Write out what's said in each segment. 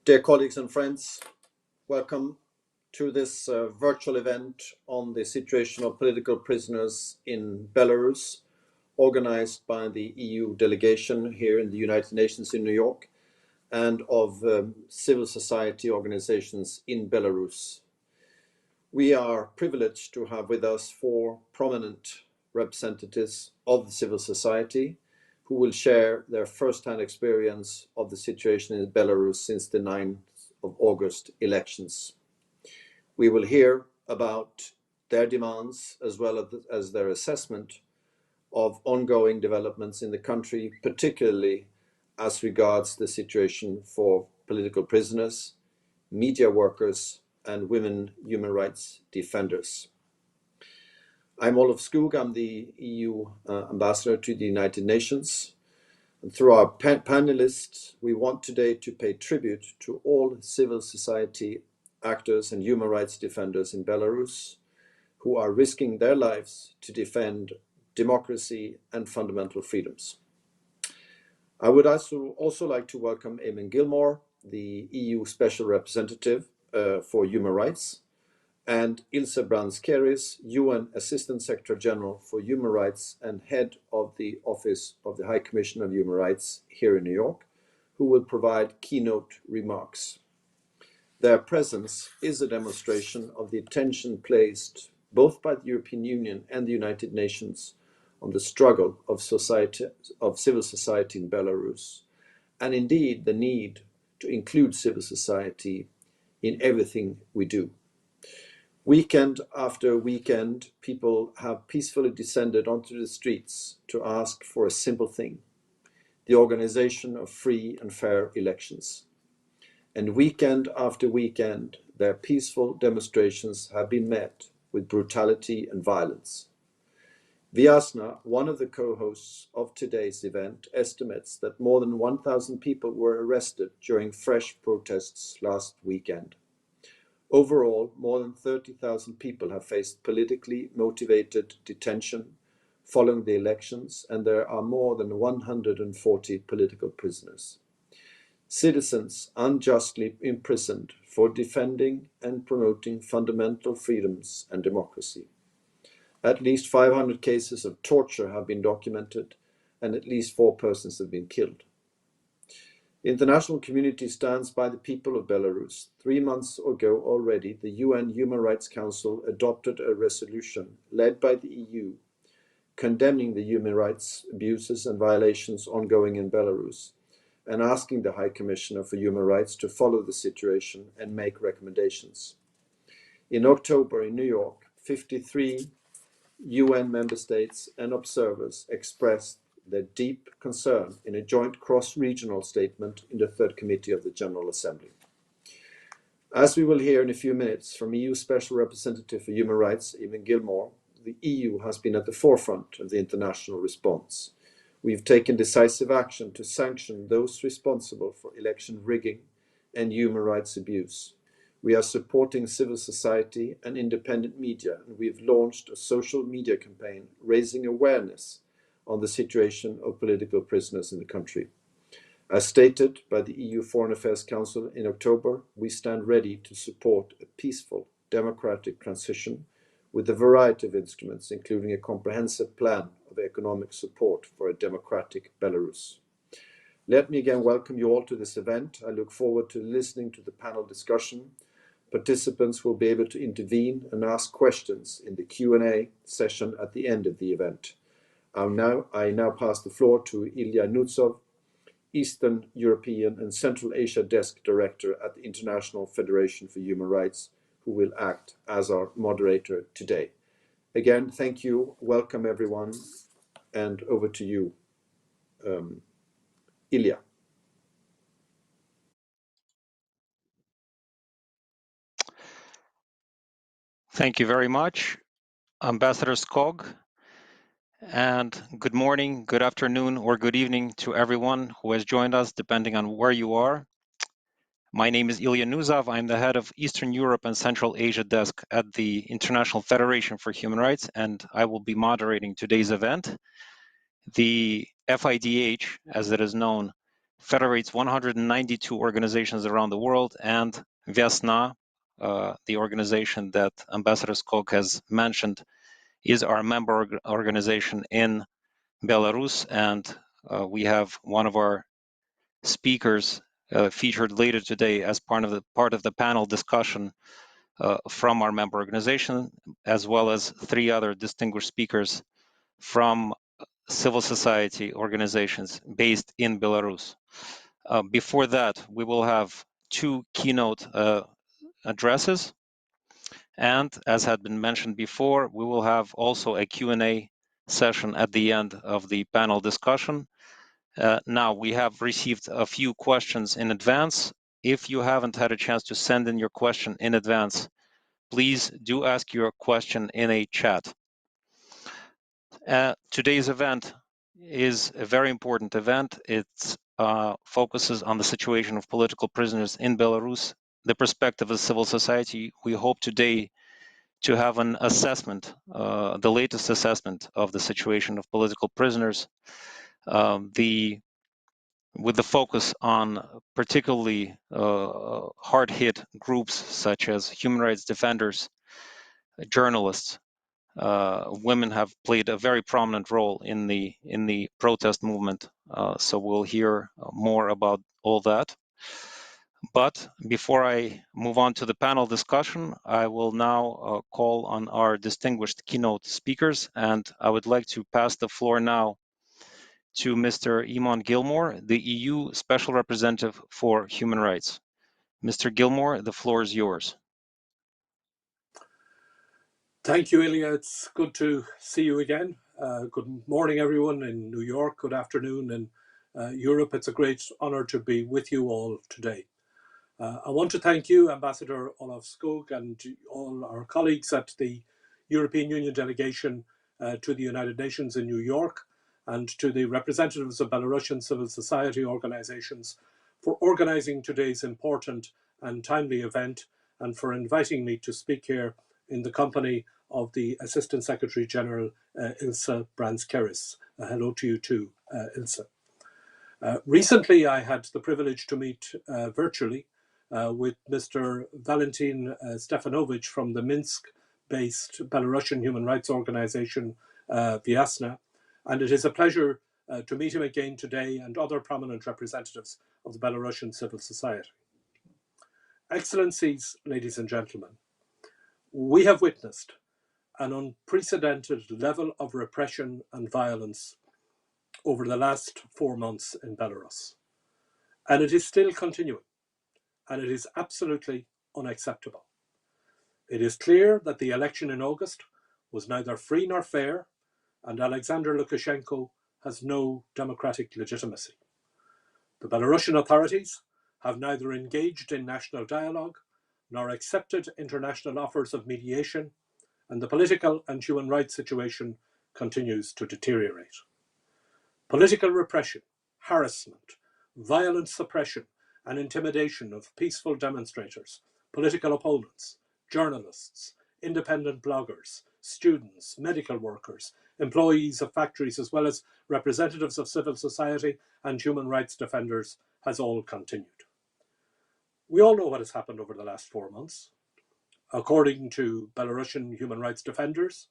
Dear colleagues and friends, welcome to this virtual event on the situation of political prisoners in Belarus, organized by the EU delegation here in the United Nations in New York and of civil society organizations in Belarus. We are privileged to have with us four prominent representatives of the civil society who will share their first-hand experience of the situation in Belarus since the 9th of August elections. We will hear about their demands as well as their assessment of ongoing developments in the country, particularly as regards the situation for political prisoners, media workers, and women human rights defenders. I'm Olof Skog, I'm the EU ambassador to the United Nations. And through our panelists, we want today to pay tribute to all civil society actors and human rights defenders in Belarus who are risking their lives to defend democracy and fundamental freedoms. I would also like to welcome Eamon Gilmore, the EU Special Representative for Human Rights, and Ilse Brands-Keris, UN Assistant Secretary General for Human Rights and Head of the Office of the High Commissioner of Human Rights here in New York, who will provide keynote remarks. Their presence is a demonstration of the attention placed both by the European Union and the United Nations on the struggle of civil society in Belarus, and indeed the need to include civil society in everything we do. Weekend after weekend, people have peacefully descended onto the streets to ask for a simple thing: the organization of free and fair elections. And weekend after weekend, their peaceful demonstrations have been met with brutality and violence. Viasna, one of the co-hosts of today's event, estimates that more than 1,000 people were arrested during fresh protests last weekend. Overall, more than 30,000 people have faced politically motivated detention following the elections, and there are more than 140 political prisoners. Citizens unjustly imprisoned for defending and promoting fundamental freedoms and democracy. At least 500 cases of torture have been documented, and at least 4 persons have been killed. The international community stands by the people of Belarus. 3 months ago already, the UN Human Rights Council adopted a resolution led by the EU condemning the human rights abuses and violations ongoing in Belarus and asking the High Commissioner for Human Rights to follow the situation and make recommendations. In October in New York, 53 UN member states and observers expressed their deep concern in a joint cross-regional statement in the Third Committee of the General Assembly. As we will hear in a few minutes from EU Special Representative for Human Rights, Eamon Gilmore, the EU has been at the forefront of the international response. We've taken decisive action to sanction those responsible for election rigging and human rights abuse. We are supporting civil society and independent media, and we've launched a social media campaign raising awareness on the situation of political prisoners in the country. As stated by the EU Foreign Affairs Council in October, we stand ready to support a peaceful, democratic transition with a variety of instruments, including a comprehensive plan of economic support for a democratic Belarus. Let me again welcome you all to this event. I look forward to listening to the panel discussion. Participants will be able to intervene and ask questions in the Q&A session at the end of the event. I now pass the floor to Ilya Nutsov, Eastern European and Central Asia Desk Director at the International Federation for Human Rights, who will act as our moderator today. Again, thank you, welcome everyone, and over to you, Ilya. Thank you very much, Ambassador Skog. And good morning, good afternoon, or good evening to everyone who has joined us, depending on where you are. My name is Ilya Nuzov. I'm the head of Eastern Europe and Central Asia Desk at the International Federation for Human Rights, and I will be moderating today's event. The FIDH, as it is known, federates 192 organizations around the world, and Vesna, the organization that Ambassador Skok has mentioned, is our member organization in Belarus, and we have one of our speakers featured later today as part of the panel discussion from our member organization, as well as 3 other distinguished speakers from civil society organizations based in Belarus. Before that, we will have 2 keynote addresses, and as had been mentioned before, we will have also a Q&A session at the end of the panel discussion. Now, we have received a few questions in advance. If you haven't had a chance to send in your question in advance, please do ask your question in a chat. Today's event is a very important event. It focuses on the situation of political prisoners in Belarus, the perspective of civil society. We hope today to have an assessment, the latest assessment of the situation of political prisoners, with the focus on particularly hard-hit groups such as human rights defenders, journalists. Women have played a very prominent role in the protest movement, so we'll hear more about all that. But before I move on to the panel discussion, I will now call on our distinguished keynote speakers, and I would like to pass the floor now to Mr. Eamon Gilmore, the EU Special Representative for Human Rights. Mr. Gilmore, the floor is yours. Thank you, Ilya. It's good to see you again. Good morning, everyone in New York. Good afternoon in Europe. It's a great honor to be with you all today. I want to thank you, Ambassador Olaf Skog, and all our colleagues at the European Union Delegation to the United Nations in New York, and to the representatives of Belarusian civil society organizations for organizing today's important and timely event, and for inviting me to speak here in the company of the Assistant Secretary General, Ilse Brands-Keris. Hello to you too, Ilse. Recently, I had the privilege to meet virtually with Mr. Valentin Stefanovich from the Minsk-based Belarusian human rights organization, Vyasna, and it is a pleasure to meet him again today and other prominent representatives of the Belarusian civil society. Excellencies, ladies and gentlemen, we have witnessed an unprecedented level of repression and violence over the last 4 months in Belarus, and it is still continuing, and it is absolutely unacceptable. It is clear that the election in August was neither free nor fair, and Alexander Lukashenko has no democratic legitimacy. The Belarusian authorities have neither engaged in national dialogue nor accepted international offers of mediation, and the political and human rights situation continues to deteriorate. Political repression, harassment, violent suppression, and intimidation of peaceful demonstrators, political opponents, journalists, independent bloggers, students, medical workers, employees of factories, as well as representatives of civil society and human rights defenders, has all continued. We all know what has happened over the last 4 months. According to Belarusian human rights defenders,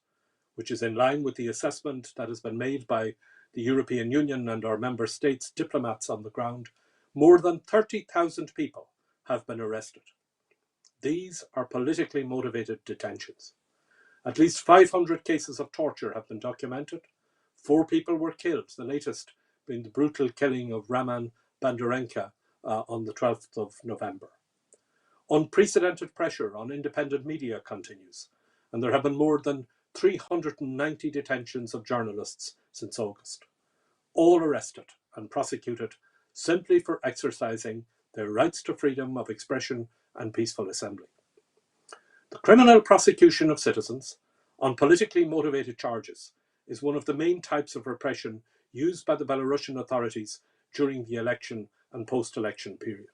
which is in line with the assessment that has been made by the European Union and our member states' diplomats on the ground, more than 30,000 people have been arrested. These are politically motivated detentions. At least 500 cases of torture have been documented. 4 people were killed, the latest being the brutal killing of Raman Bandarenka on the 12th of November. Unprecedented pressure on independent media continues, and there have been more than 390 detentions of journalists since August, all arrested and prosecuted simply for exercising their rights to freedom of expression and peaceful assembly. The criminal prosecution of citizens on politically motivated charges is one of the main types of repression used by the Belarusian authorities during the election and post-election period.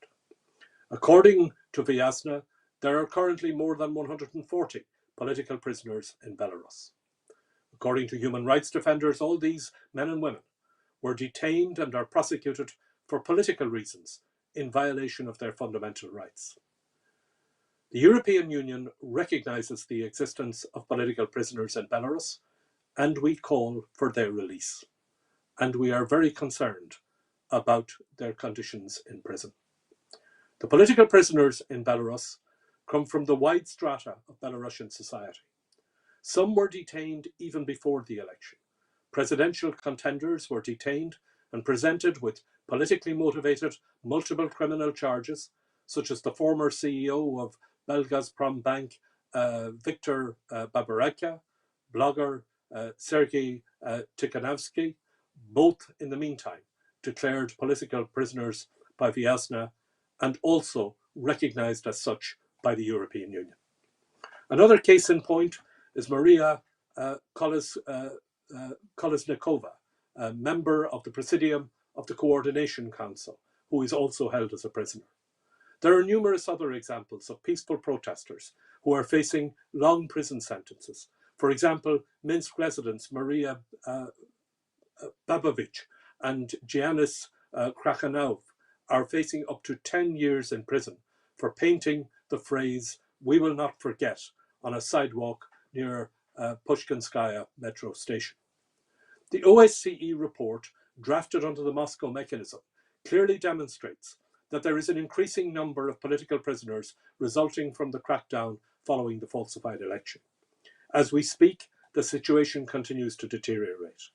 According to Vyasna, there are currently more than 140 political prisoners in Belarus. According to human rights defenders, all these men and women were detained and are prosecuted for political reasons in violation of their fundamental rights. The European Union recognises the existence of political prisoners in Belarus, and we call for their release. And we are very concerned about their conditions in prison. The political prisoners in Belarus come from the wide strata of Belarusian society. Some were detained even before the election. Presidential contenders were detained and presented with politically motivated multiple criminal charges, such as the former CEO of Belgazprom Bank, Viktor Babarika, blogger Sergei Tikhanovsky, both in the meantime declared political prisoners by Vyazna and also recognized as such by the European Union. Another case in point is Maria Kolesnikova, a member of the Presidium of the Coordination Council, who is also held as a prisoner. There are numerous other examples of peaceful protesters who are facing long prison sentences. For example, Minsk residents Maria Babovich and Giannis Krakhanov are facing up to 10 years in prison for painting the phrase, "We will not forget," on a sidewalk near Pushkinskaya metro station. The OSCE report, drafted under the Moscow mechanism, clearly demonstrates that there is an increasing number of political prisoners resulting from the crackdown following the falsified election. As we speak, the situation continues to deteriorate.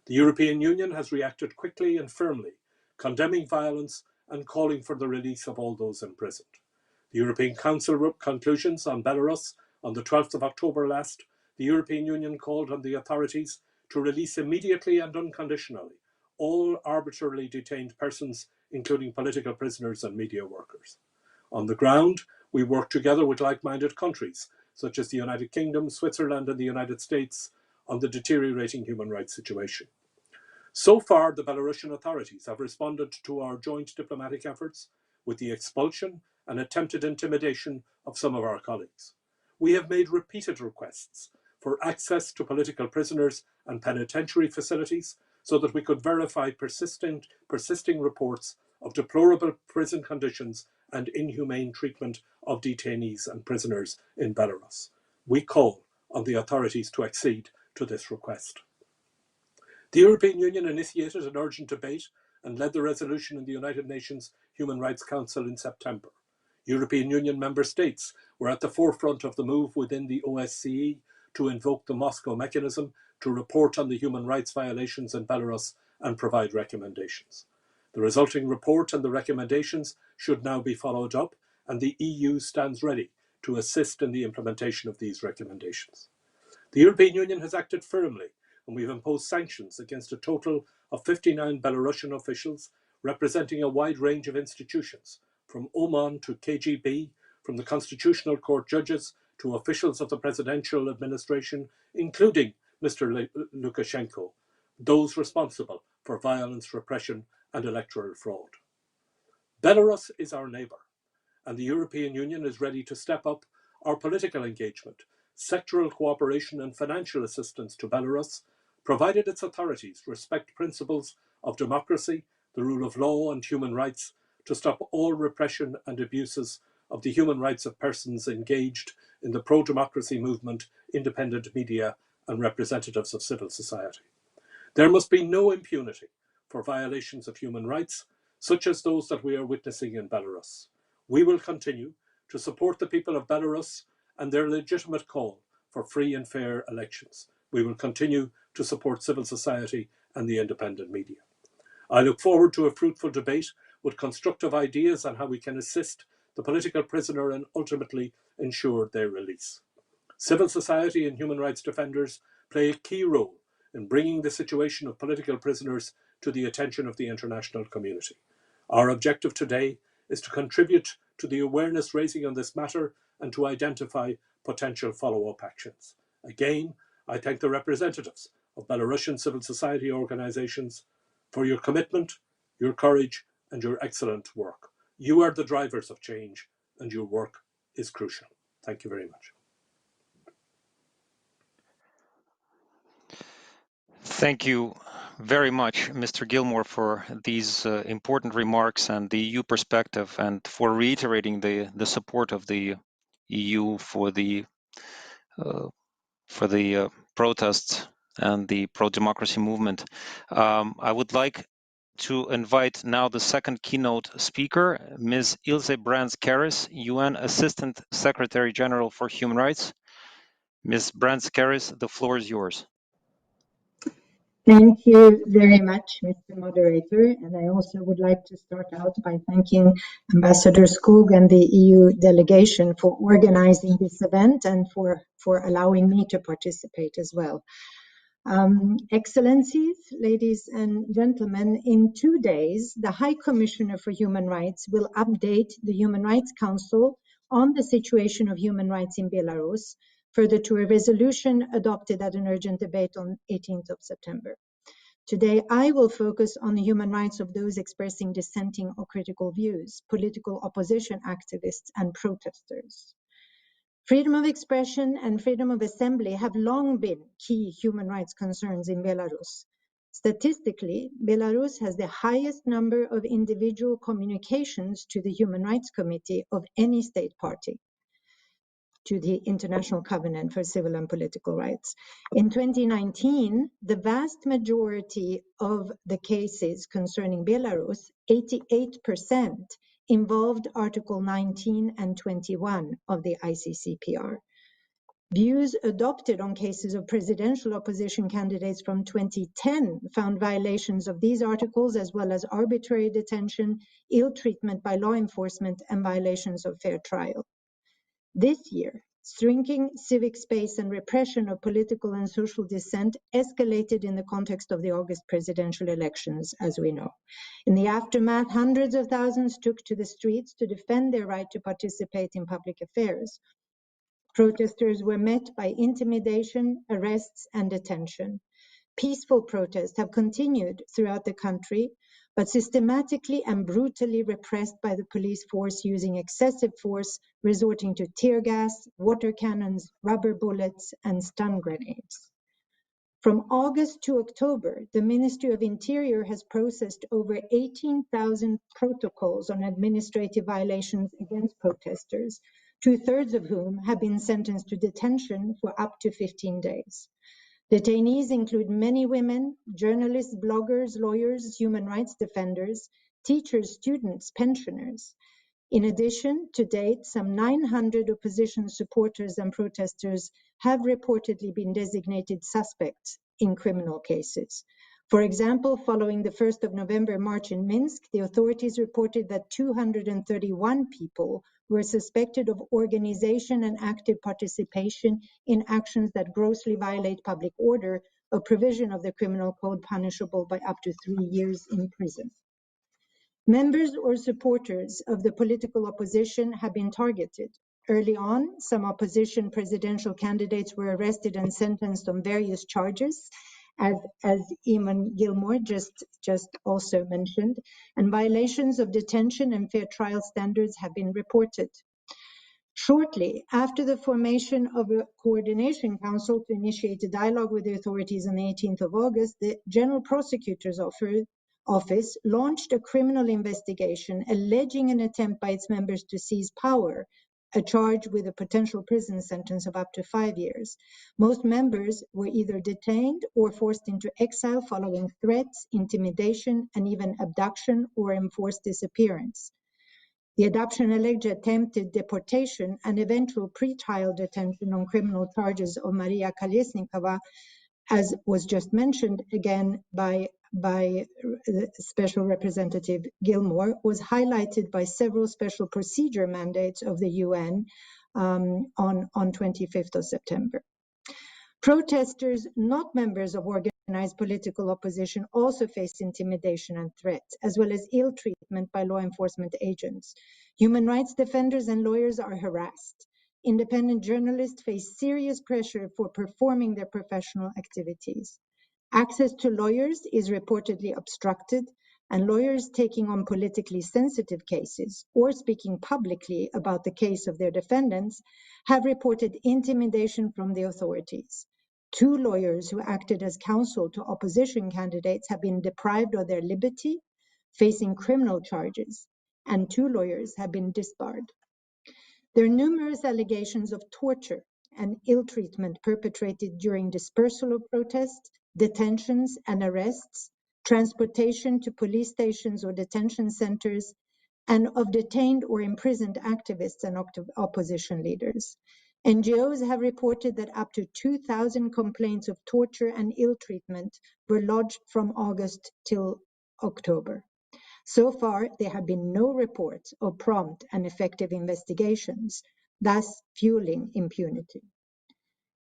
The European Union has reacted quickly and firmly, condemning violence and calling for the release of all those imprisoned. The European Council conclusions on Belarus on the 12th of October last, the European Union called on the authorities to release immediately and unconditionally all arbitrarily detained persons, including political prisoners and media workers. On the ground, we work together with like-minded countries, such as the United Kingdom, Switzerland, and the United States, on the deteriorating human rights situation. So far, the Belarusian authorities have responded to our joint diplomatic efforts with the expulsion and attempted intimidation of some of our colleagues. We have made repeated requests for access to political prisoners and penitentiary facilities so that we could verify persisting reports of deplorable prison conditions and inhumane treatment of detainees and prisoners in Belarus. We call on the authorities to accede to this request. The European Union initiated an urgent debate and led the resolution in the United Nations Human Rights Council in September. European Union member states were at the forefront of the move within the OSCE to invoke the Moscow mechanism to report on the human rights violations in Belarus and provide recommendations. The resulting report and the recommendations should now be followed up, and the EU stands ready to assist in the implementation of these recommendations. The European Union has acted firmly, and we've imposed sanctions against a total of 59 Belarusian officials representing a wide range of institutions, from Oman to KGB, from the Constitutional Court judges to officials of the presidential administration, including Mr. Lukashenko, those responsible for violence, repression, and electoral fraud. Belarus is our neighbour, and the European Union is ready to step up our political engagement, sectoral cooperation, and financial assistance to Belarus, provided its authorities respect principles of democracy, the rule of law, and human rights, to stop all repression and abuses of the human rights of persons engaged in the pro-democracy movement, independent media, and representatives of civil society. There must be no impunity for violations of human rights, such as those that we are witnessing in Belarus. We will continue to support the people of Belarus and their legitimate call for free and fair elections. We will continue to support civil society and the independent media. I look forward to a fruitful debate with constructive ideas on how we can assist the political prisoner and ultimately ensure their release. Civil society and human rights defenders play a key role in bringing the situation of political prisoners to the attention of the international community. Our objective today is to contribute to the awareness raising on this matter and to identify potential follow-up actions. Again, I thank the representatives of Belarusian civil society organizations for your commitment, your courage, and your excellent work. You are the drivers of change, and your work is crucial. Thank you very much. Thank you very much, Mr. Gilmore, for these important remarks and the EU perspective, and for reiterating the support of the EU for the protests and the pro-democracy movement. I would like to invite now the second keynote speaker, Ms. Ilse Brands-Keris, UN Assistant Secretary General for Human Rights. Ms. Brands-Keris, the floor is yours. Thank you very much, Mr. Moderator. And I also would like to start out by thanking Ambassador Skog and the EU delegation for organizing this event and for allowing me to participate as well. Excellencies, ladies and gentlemen, in 2 days, the High Commissioner for Human Rights will update the Human Rights Council on the situation of human rights in Belarus, further to a resolution adopted at an urgent debate on 18th of September. Today, I will focus on the human rights of those expressing dissenting or critical views, political opposition activists and protesters. Freedom of expression and freedom of assembly have long been key human rights concerns in Belarus. Statistically, Belarus has the highest number of individual communications to the Human Rights Committee of any state party to the International Covenant for Civil and Political Rights. In 2019, the vast majority of the cases concerning Belarus, 88%, involved Article 19 and 21 of the ICCPR. Views adopted on cases of presidential opposition candidates from 2010 found violations of these articles, as well as arbitrary detention, ill treatment by law enforcement, and violations of fair trial. This year, shrinking civic space and repression of political and social dissent escalated in the context of the August presidential elections, as we know. In the aftermath, hundreds of thousands took to the streets to defend their right to participate in public affairs. Protesters were met by intimidation, arrests, and detention. Peaceful protests have continued throughout the country, but systematically and brutally repressed by the police force using excessive force, resorting to tear gas, water cannons, rubber bullets, and stun grenades. From August to October, the Ministry of Interior has processed over 18,000 protocols on administrative violations against protesters, 2/3 of whom have been sentenced to detention for up to 15 days. Detainees include many women, journalists, bloggers, lawyers, human rights defenders, teachers, students, pensioners. In addition, to date, some 900 opposition supporters and protesters have reportedly been designated suspects in criminal cases. For example, following the 1st of November march in Minsk, the authorities reported that 231 people were suspected of organization and active participation in actions that grossly violate public order, a provision of the criminal code punishable by up to 3 years in prison. Members or supporters of the political opposition have been targeted. Early on, some opposition presidential candidates were arrested and sentenced on various charges, as Eamon Gilmore just also mentioned, and violations of detention and fair trial standards have been reported. Shortly after the formation of a coordination council to initiate a dialogue with the authorities on the 18th of August, the General Prosecutor's Office launched a criminal investigation alleging an attempt by its members to seize power, a charge with a potential prison sentence of up to 5 years. Most members were either detained or forced into exile following threats, intimidation, and even abduction or enforced disappearance. The adoption alleged attempted deportation and eventual pre-trial detention on criminal charges of Maria Kolesnikova, as was just mentioned again by Special Representative Gilmore, was highlighted by several special procedure mandates of the UN on 25th of September. Protesters not members of organized political opposition also face intimidation and threats, as well as ill treatment by law enforcement agents. Human rights defenders and lawyers are harassed. Independent journalists face serious pressure for performing their professional activities. Access to lawyers is reportedly obstructed, and lawyers taking on politically sensitive cases or speaking publicly about the case of their defendants have reported intimidation from the authorities. 2 lawyers who acted as counsel to opposition candidates have been deprived of their liberty, facing criminal charges, and 2 lawyers have been disbarred. There are numerous allegations of torture and ill treatment perpetrated during dispersal of protests, detentions and arrests, transportation to police stations or detention centers, and of detained or imprisoned activists and opposition leaders. NGOs have reported that up to 2,000 complaints of torture and ill treatment were lodged from August till October. So far, there have been no reports of prompt and effective investigations, thus fueling impunity.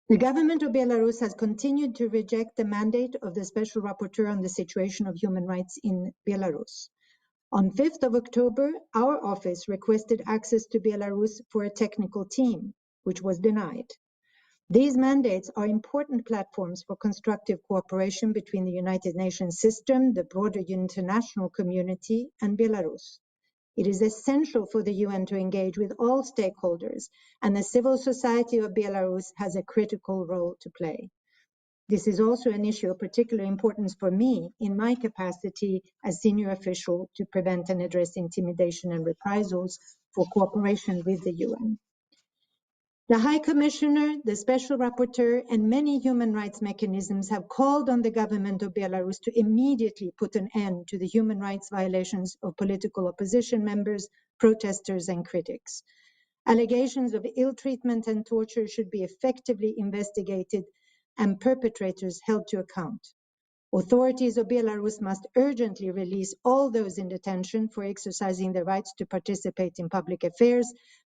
The government of Belarus has continued to reject the mandate of the Special Rapporteur on the situation of human rights in Belarus. On 5th of October, our office requested access to Belarus for a technical team, which was denied. These mandates are important platforms for constructive cooperation between the United Nations system, the broader international community, and Belarus. It is essential for the UN to engage with all stakeholders, and the civil society of Belarus has a critical role to play. This is also an issue of particular importance for me in my capacity as senior official to prevent and address intimidation and reprisals for cooperation with the UN. The High Commissioner, the Special Rapporteur, and many human rights mechanisms have called on the government of Belarus to immediately put an end to the human rights violations of political opposition members, protesters, and critics. Allegations of ill treatment and torture should be effectively investigated and perpetrators held to account. Authorities of Belarus must urgently release all those in detention for exercising their rights to participate in public affairs,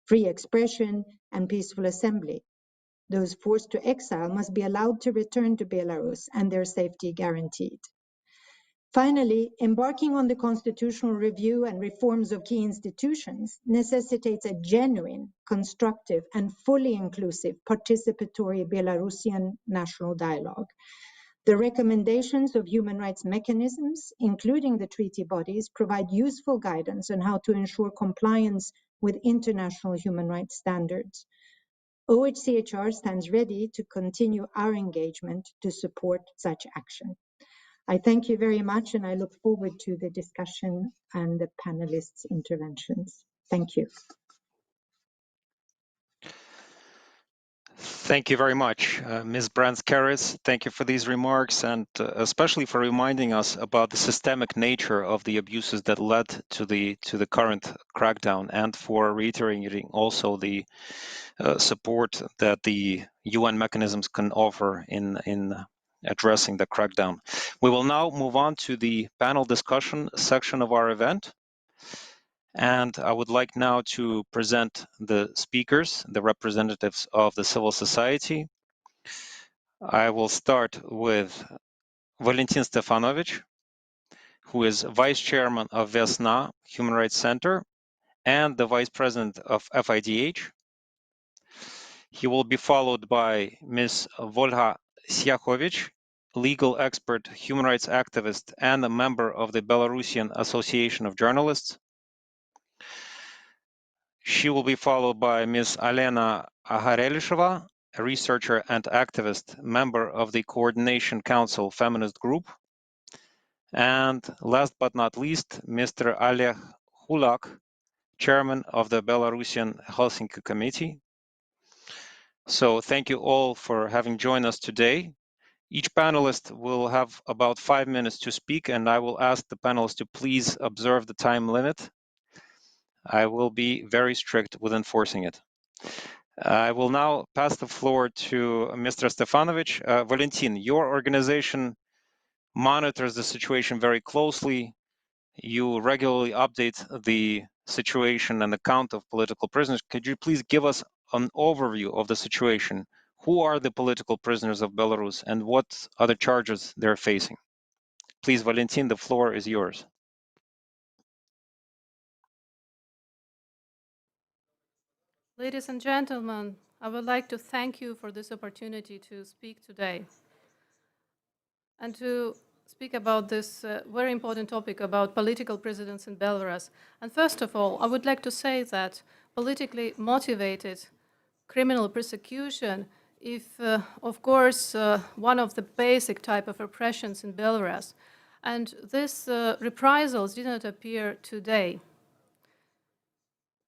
free expression, and peaceful assembly. Those forced to exile must be allowed to return to Belarus and their safety guaranteed. Finally, embarking on the constitutional review and reforms of key institutions necessitates a genuine, constructive, and fully inclusive participatory Belarusian national dialogue. The recommendations of human rights mechanisms, including the treaty bodies, provide useful guidance on how to ensure compliance with international human rights standards. OHCHR stands ready to continue our engagement to support such action. I thank you very much, and I look forward to the discussion and the panelists' interventions. Thank you. Thank you very much, Ms. Brands-Karis. Thank you for these remarks, and especially for reminding us about the systemic nature of the abuses that led to the current crackdown, and for reiterating also the support that the UN mechanisms can offer in addressing the crackdown. We will now move on to the panel discussion section of our event. And I would like now to present the speakers, the representatives of the civil society. I will start with Valentin Stefanovich, who is Vice Chairman of Vesna Human Rights Center and the Vice President of FIDH. He will be followed by Ms. Volha Siakhovich, legal expert, human rights activist, and a member of the Belarusian Association of Journalists. She will be followed by Ms. Alena Agharelisheva, a researcher and activist, member of the Coordination Council Feminist Group. And last but not least, Mr. Oleg Hulak, chairman of the Belarusian Helsinki Committee. So thank you all for having joined us today. Each panelist will have about 5 minutes to speak, and I will ask the panelists to please observe the time limit. I will be very strict with enforcing it. I will now pass the floor to Mr. Stefanovich. Valentin, your organization monitors the situation very closely. You regularly update the situation and the count of political prisoners. Could you please give us an overview of the situation? Who are the political prisoners of Belarus and what are the charges they're facing? Please, Valentin, the floor is yours. Ladies and gentlemen, I would like to thank you for this opportunity to speak today and to speak about this very important topic about political prisoners in Belarus. And first of all, I would like to say that politically motivated criminal persecution if, of course, one of the basic type of repressions in Belarus. And these reprisals did not appear today.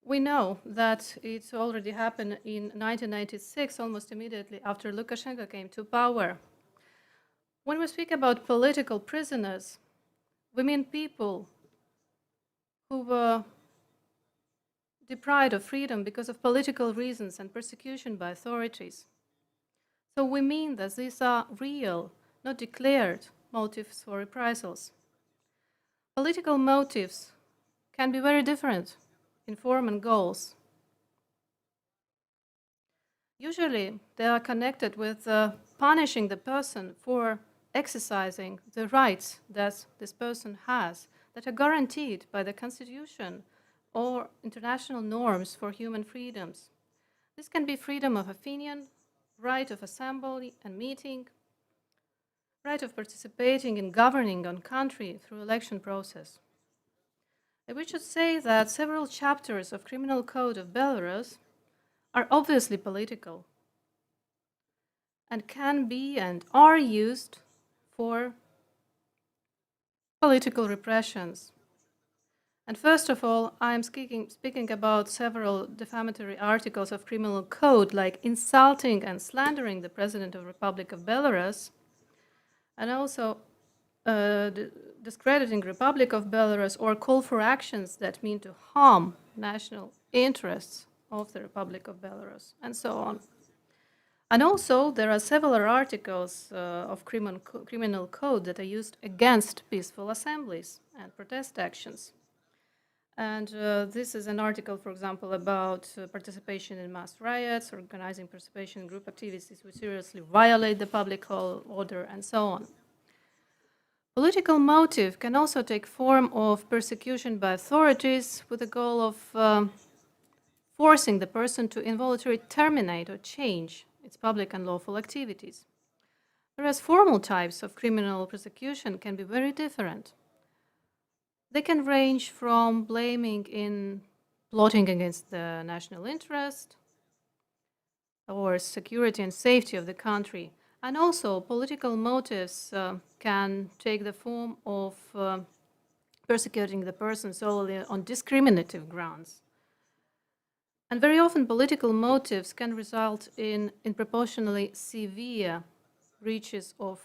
We know that it already happened in 1996, almost immediately after Lukashenko came to power. When we speak about political prisoners, we mean people who were deprived of freedom because of political reasons and persecution by authorities. So we mean that these are real, not declared motives for reprisals. Political motives can be very different in form and goals. Usually, they are connected with punishing the person for exercising the rights that this person has, that are guaranteed by the Constitution or international norms for human freedoms. This can be freedom of opinion, right of assembly and meeting, right of participating in governing on country through election process. We should say that several chapters of Criminal Code of Belarus are obviously political and can be and are used for political repressions. And first of all, I'm speaking about several defamatory articles of Criminal Code, like insulting and slandering the President of the Republic of Belarus, and also discrediting Republic of Belarus or call for actions that mean to harm national interests of the Republic of Belarus, and so on. And also, there are several articles of criminal code that are used against peaceful assemblies and protest actions. And this is an article, for example, about participation in mass riots, organizing participation in group activities which seriously violate the public order, and so on. Political motive can also take form of persecution by authorities with the goal of forcing the person to involuntarily terminate or change its public and lawful activities. Whereas formal types of criminal persecution can be very different. They can range from blaming in plotting against the national interest or security and safety of the country. And also, political motives can take the form of persecuting the person solely on discriminative grounds. And very often, political motives can result in proportionally severe breaches of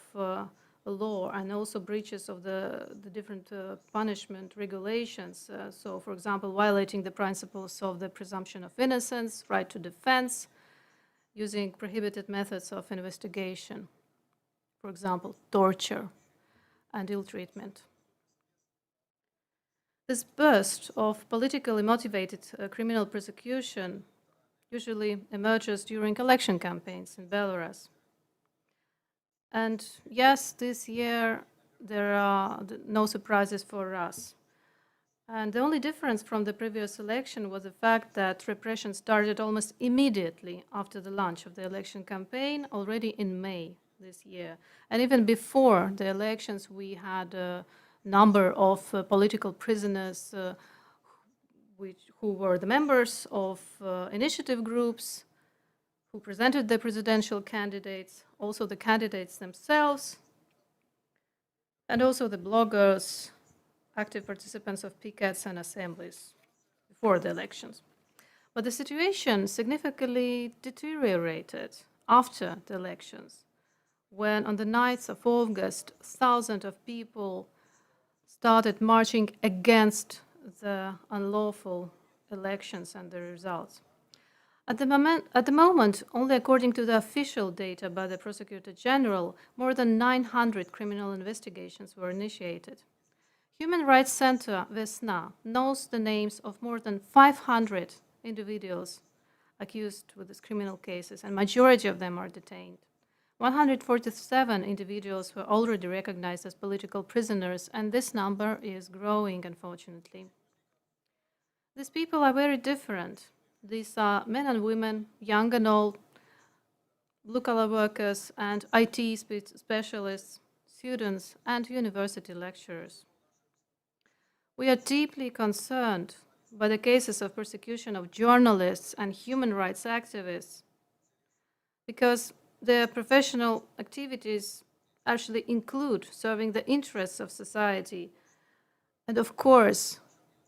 law and also breaches of the different punishment regulations. So, for example, violating the principles of the presumption of innocence, right to defense, using prohibited methods of investigation, for example, torture and ill treatment. This burst of politically motivated criminal persecution usually emerges during election campaigns in Belarus. And yes, this year there are no surprises for us. And the only difference from the previous election was the fact that repression started almost immediately after the launch of the election campaign, already in May this year. And even before the elections, we had a number of political prisoners who were the members of initiative groups, who presented the presidential candidates, also the candidates themselves, and also the bloggers, active participants of pickets and assemblies before the elections. But the situation significantly deteriorated after the elections, when on the 9th of August, thousands of people started marching against the unlawful elections and the results. At the moment, only according to the official data by the Prosecutor General, more than 900 criminal investigations were initiated. Human Rights Center Vesna knows the names of more than 500 individuals accused with these criminal cases, and majority of them are detained. 147 individuals were already recognized as political prisoners, and this number is growing, unfortunately. These people are very different. These are men and women, young and old, blue-collar workers and IT specialists, students, and university lecturers. We are deeply concerned by the cases of persecution of journalists and human rights activists, because their professional activities actually include serving the interests of society. And of course,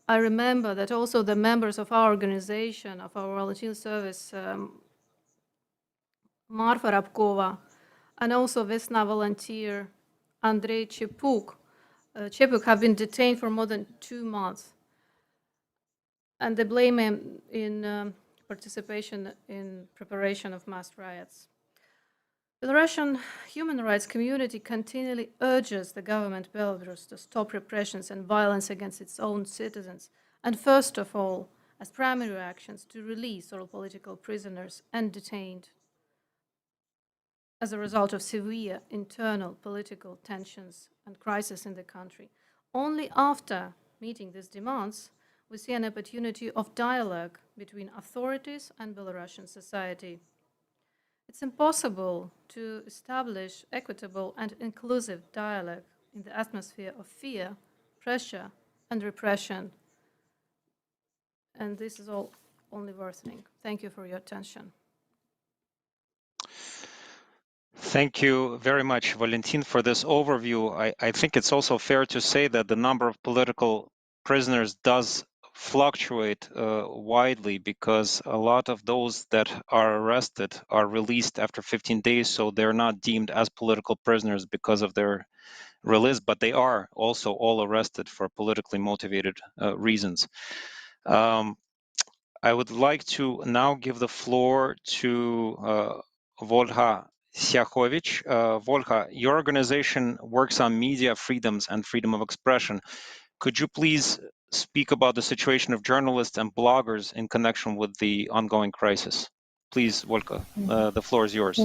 I remember that also the members of our organization, of our volunteer service, Marfa Rabkova, and also Vesna volunteer Andrei Chepuk, have been detained for more than 2 months. And they blame him in participation in preparation of mass riots. The Belarusian human rights community continually urges the government of Belarus to stop repressions and violence against its own citizens, and first of all, as primary actions, to release all political prisoners and detained as a result of severe internal political tensions and crisis in the country. Only after meeting these demands, we see an opportunity of dialogue between authorities and Belarusian society. It's impossible to establish equitable and inclusive dialogue in the atmosphere of fear, pressure, and repression. And this is all only worsening. Thank you for your attention. Thank you very much, Valentin, for this overview. I think it's also fair to say that the number of political prisoners does fluctuate widely, because a lot of those that are arrested are released after 15 days, so they're not deemed as political prisoners because of their release, but they are also all arrested for politically motivated reasons. I would like to now give the floor to Volha Siakovic. Volha, your organization works on media freedoms and freedom of expression. Could you please speak about the situation of journalists and bloggers in connection with the ongoing crisis? Please, Volha, the floor is yours.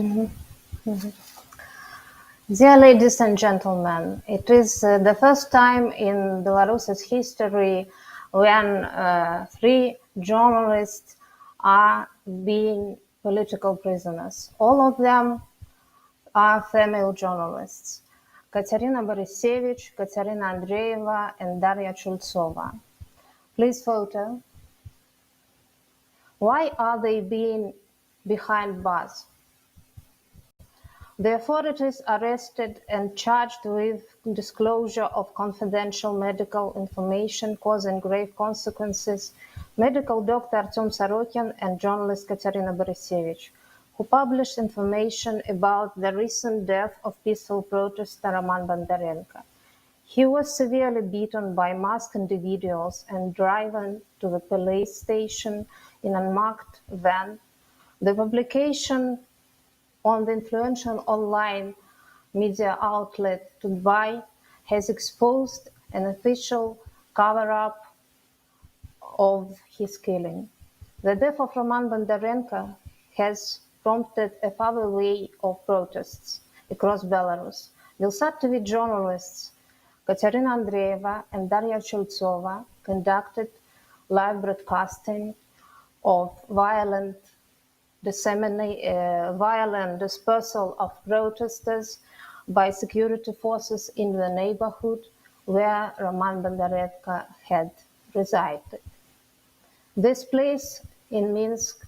Dear ladies and gentlemen, it is the first time in Belarus's history when 3 journalists are being political prisoners. All of them are female journalists: Katerina Borisevich, Katerina Andreeva, and Daria Chultsova. Please photo. Why are they being behind bars? The authorities arrested and charged with disclosure of confidential medical information causing grave consequences medical doctor Artyom Sorokin and journalist Katerina Borisevich, who published information about the recent death of peaceful protester Roman Bondarenko. He was severely beaten by masked individuals and driven to the police station in an unmarked van. The publication on the influential online media outlet Tudbay has exposed an official cover-up of his killing. The death of Roman Bondarenko has prompted a further wave of protests across Belarus. Belsatovich journalists Katerina Andreeva and Daria Chultsova conducted live broadcasting of violent dispersal of protesters by security forces in the neighborhood where Roman Bondarenko had resided. This place in Minsk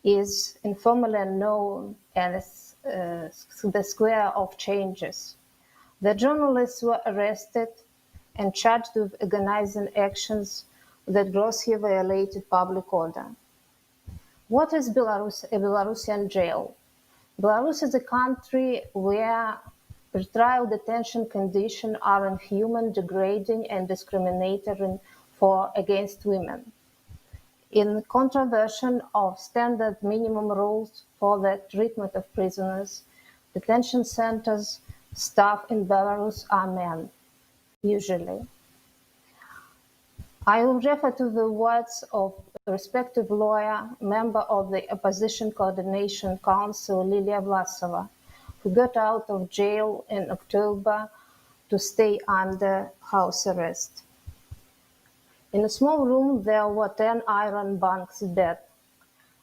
is informally known as the Square of Changes. The journalists were arrested and charged with organizing actions that grossly violated public order. What is Belarus, a Belarusian jail? Belarus is a country where pretrial detention conditions are inhuman, degrading, and discriminatory against women. In contravention of standard minimum rules for the treatment of prisoners, detention centers staff in Belarus are men, usually. I will refer to the words of a respective lawyer, member of the Opposition Coordination Council, Lilia Vlasova, who got out of jail in October to stay under house arrest. In a small room, there were 10 iron bunks bed,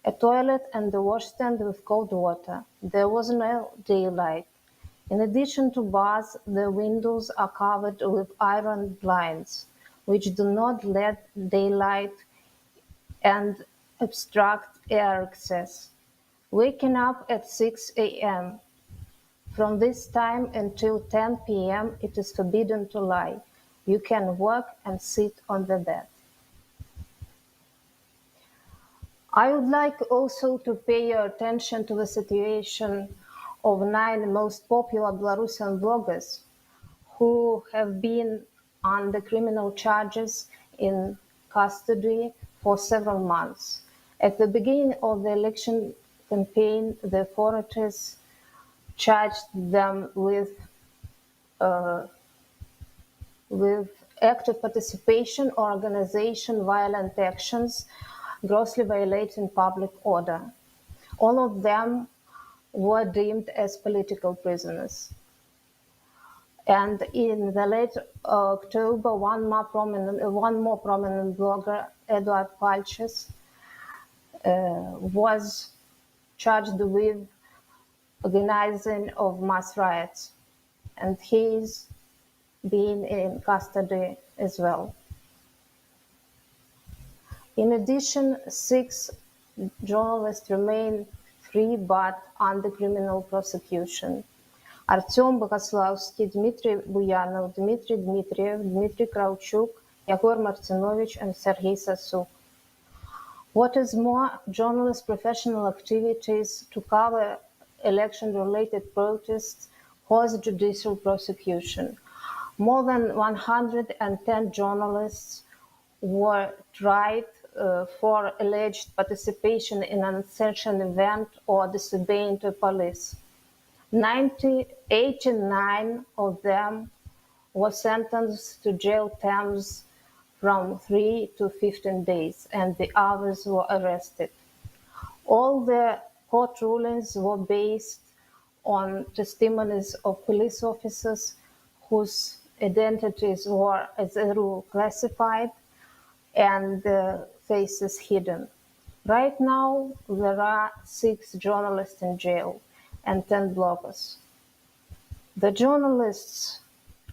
a toilet and a washstand with cold water. There was no daylight. In addition to bars, the windows are covered with iron blinds, which do not let daylight and obstruct air access. Waking up at 6 a.m. From this time until 10 p.m. it is forbidden to lie. You can walk and sit on the bed. I would like also to pay your attention to the situation of 9 most popular Belarusian bloggers who have been under criminal charges in custody for several months. At the beginning of the election campaign, the authorities charged them with active participation or organization violent actions grossly violating public order. All of them were deemed as political prisoners. And in the late October, one more prominent blogger, Eduard Palches, was charged with organizing of mass riots, and he is being in custody as well. In addition, 6 journalists remain free but under criminal prosecution. Artyom Bogoslavsky, Dmitry Buyanov, Dmitry Dmitriev, Dmitry Kravchuk, Yegor Martinovich, and Sergei Sasuk. What is more, journalists' professional activities to cover election-related protests caused judicial prosecution. More than 110 journalists were tried for alleged participation in an unsanctioned event or disobeying the police. 89 of them were sentenced to jail terms from 3 to 15 days, and the others were arrested. All the court rulings were based on testimonies of police officers whose identities were, as a rule, classified and faces hidden. Right now, there are 6 journalists in jail and 10 bloggers. The journalists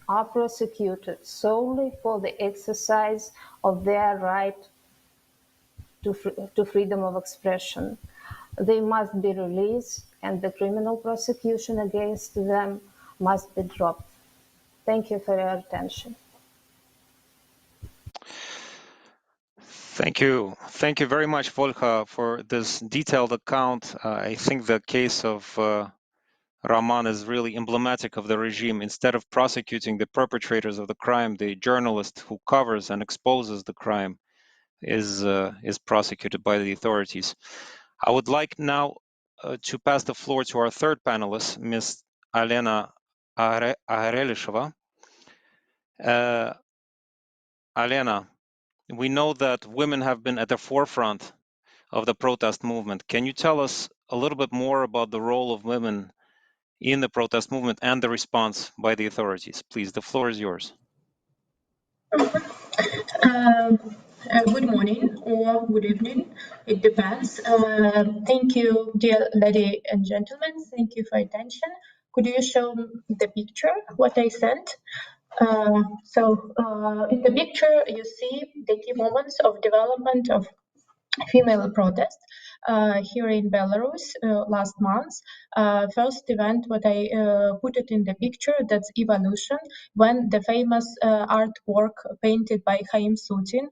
are prosecuted solely for the exercise of their right to freedom of expression. They must be released, and the criminal prosecution against them must be dropped. Thank you for your attention. Thank you. Thank you very much, Volka, for this detailed account. I think the case of Roman is really emblematic of the regime. Instead of prosecuting the perpetrators of the crime, the journalist who covers and exposes the crime is prosecuted by the authorities. I would like now to pass the floor to our third panelist, Ms. Alena Arelisheva. Alena, we know that women have been at the forefront of the protest movement. Can you tell us a little bit more about the role of women in the protest movement and the response by the authorities? Please, the floor is yours. Good morning or good evening, it depends. Thank you, dear ladies and gentlemen. Thank you for attention. Could you show the picture, what I sent? In the picture, you see the key moments of development of female protest here in Belarus last month. First event, what I put it in the picture, that's evolution, when the famous artwork painted by Chaim Sutin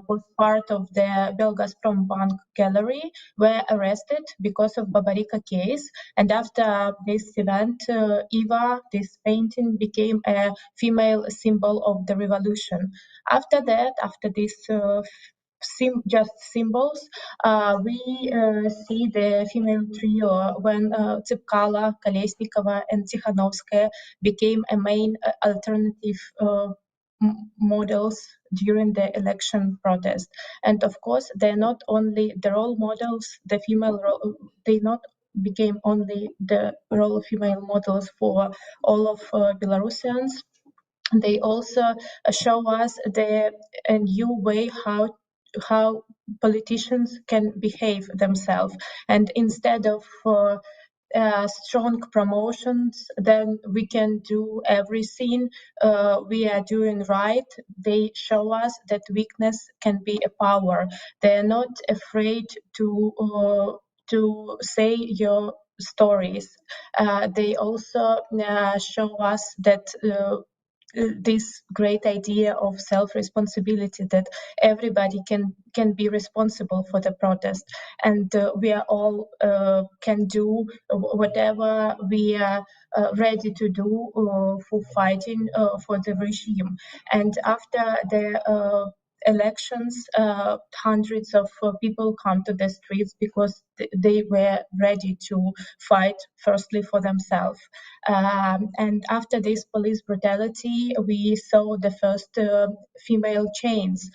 was part of the Belgazprom Bank gallery, were arrested because of Babarika case. And after this event, Eva, this painting, became a female symbol of the revolution. After that, after this just symbols, we see the female trio when Tsipkala, Kolesnikova, and Tikhanovskaya became a main alternative models during the election protest. And of course, they're not only the role models, the female role, they not became only the role of female models for all of Belarusians. They also show us a new way how politicians can behave themselves, and instead of strong promotions, then we can do everything we are doing right. They show us that weakness can be a power. They are not afraid to to say your stories. They also show us that this great idea of self-responsibility, that everybody can be responsible for the protest, and we are all can do whatever we are ready to do for fighting for the regime. And after the elections, hundreds of people come to the streets because they were ready to fight firstly for themselves. And after this police brutality, we saw the first female chains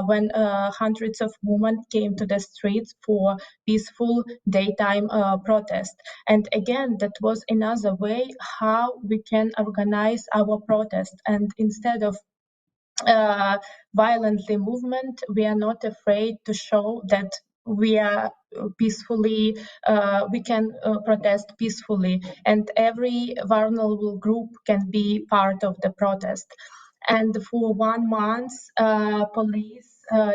when hundreds of women came to the streets for peaceful daytime protest. And again, that was another way how we can organize our protest. And instead of violently movement, we are not afraid to show that we are peacefully, we can protest peacefully, and every vulnerable group can be part of the protest. And for 1 month, police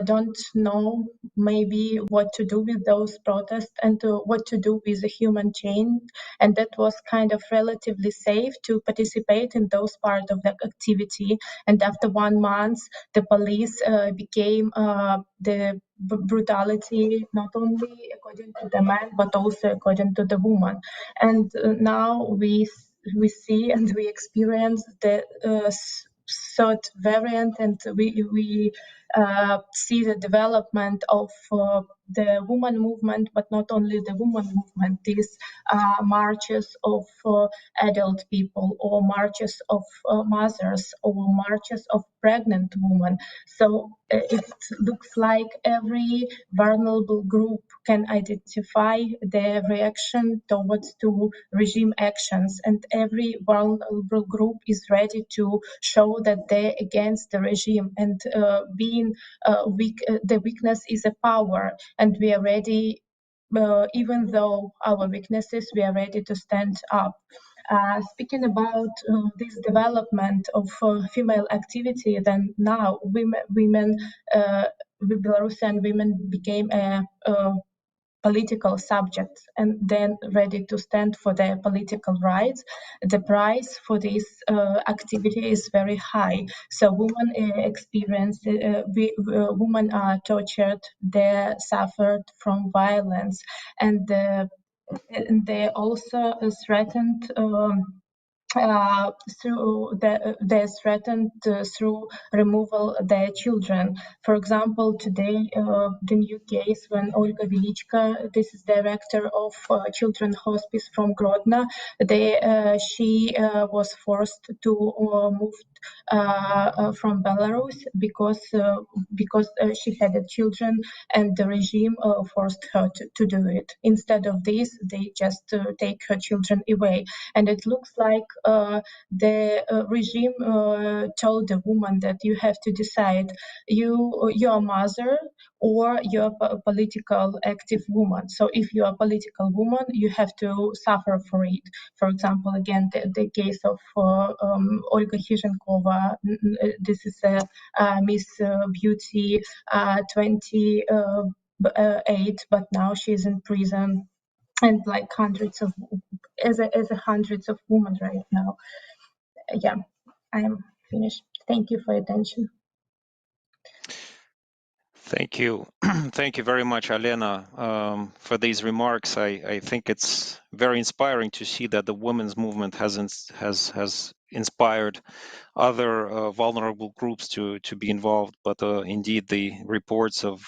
don't know maybe what to do with those protests and what to do with the human chain. And that was kind of relatively safe to participate in those part of the activity. And after 1 month, the police became the brutality, not only according to the man, but also according to the woman. And now we see and we experience the third variant, and we see the development of the woman movement, but not only the woman movement, these marches of adult people, or marches of mothers, or marches of pregnant women. So it looks like every vulnerable group can identify their reaction towards to regime actions, and every vulnerable group is ready to show that they're against the regime, and being weak, the weakness is a power, and we are ready, even though our weaknesses, we are ready to stand up. Speaking about this development of female activity, then now women, Belarusian women became a political subjects, and then ready to stand for their political rights. The price for this activity is very high. So women experience, women are tortured, they suffered from violence, and they also threatened. Through they're threatened through removal their children. For example, today the new case when Olga Velichka, this is director of Children's Hospice from Grodno, she was forced to move from Belarus because she had children, and the regime forced her to do it. Instead of this, they just take her children away. And it looks like the regime told the woman that you have to decide, you're a mother or you're a political active woman. So if you're a political woman, you have to suffer for it. For example, again, the case of Olga Hishenkova, this is a Miss Beauty 28, but now she's in prison, and like hundreds of hundreds of women right now. Yeah, I'm finished. Thank you for your attention. Thank you. Thank you very much, Alena, for these remarks. I think it's very inspiring to see that the women's movement has inspired other vulnerable groups to be involved. But indeed, the reports of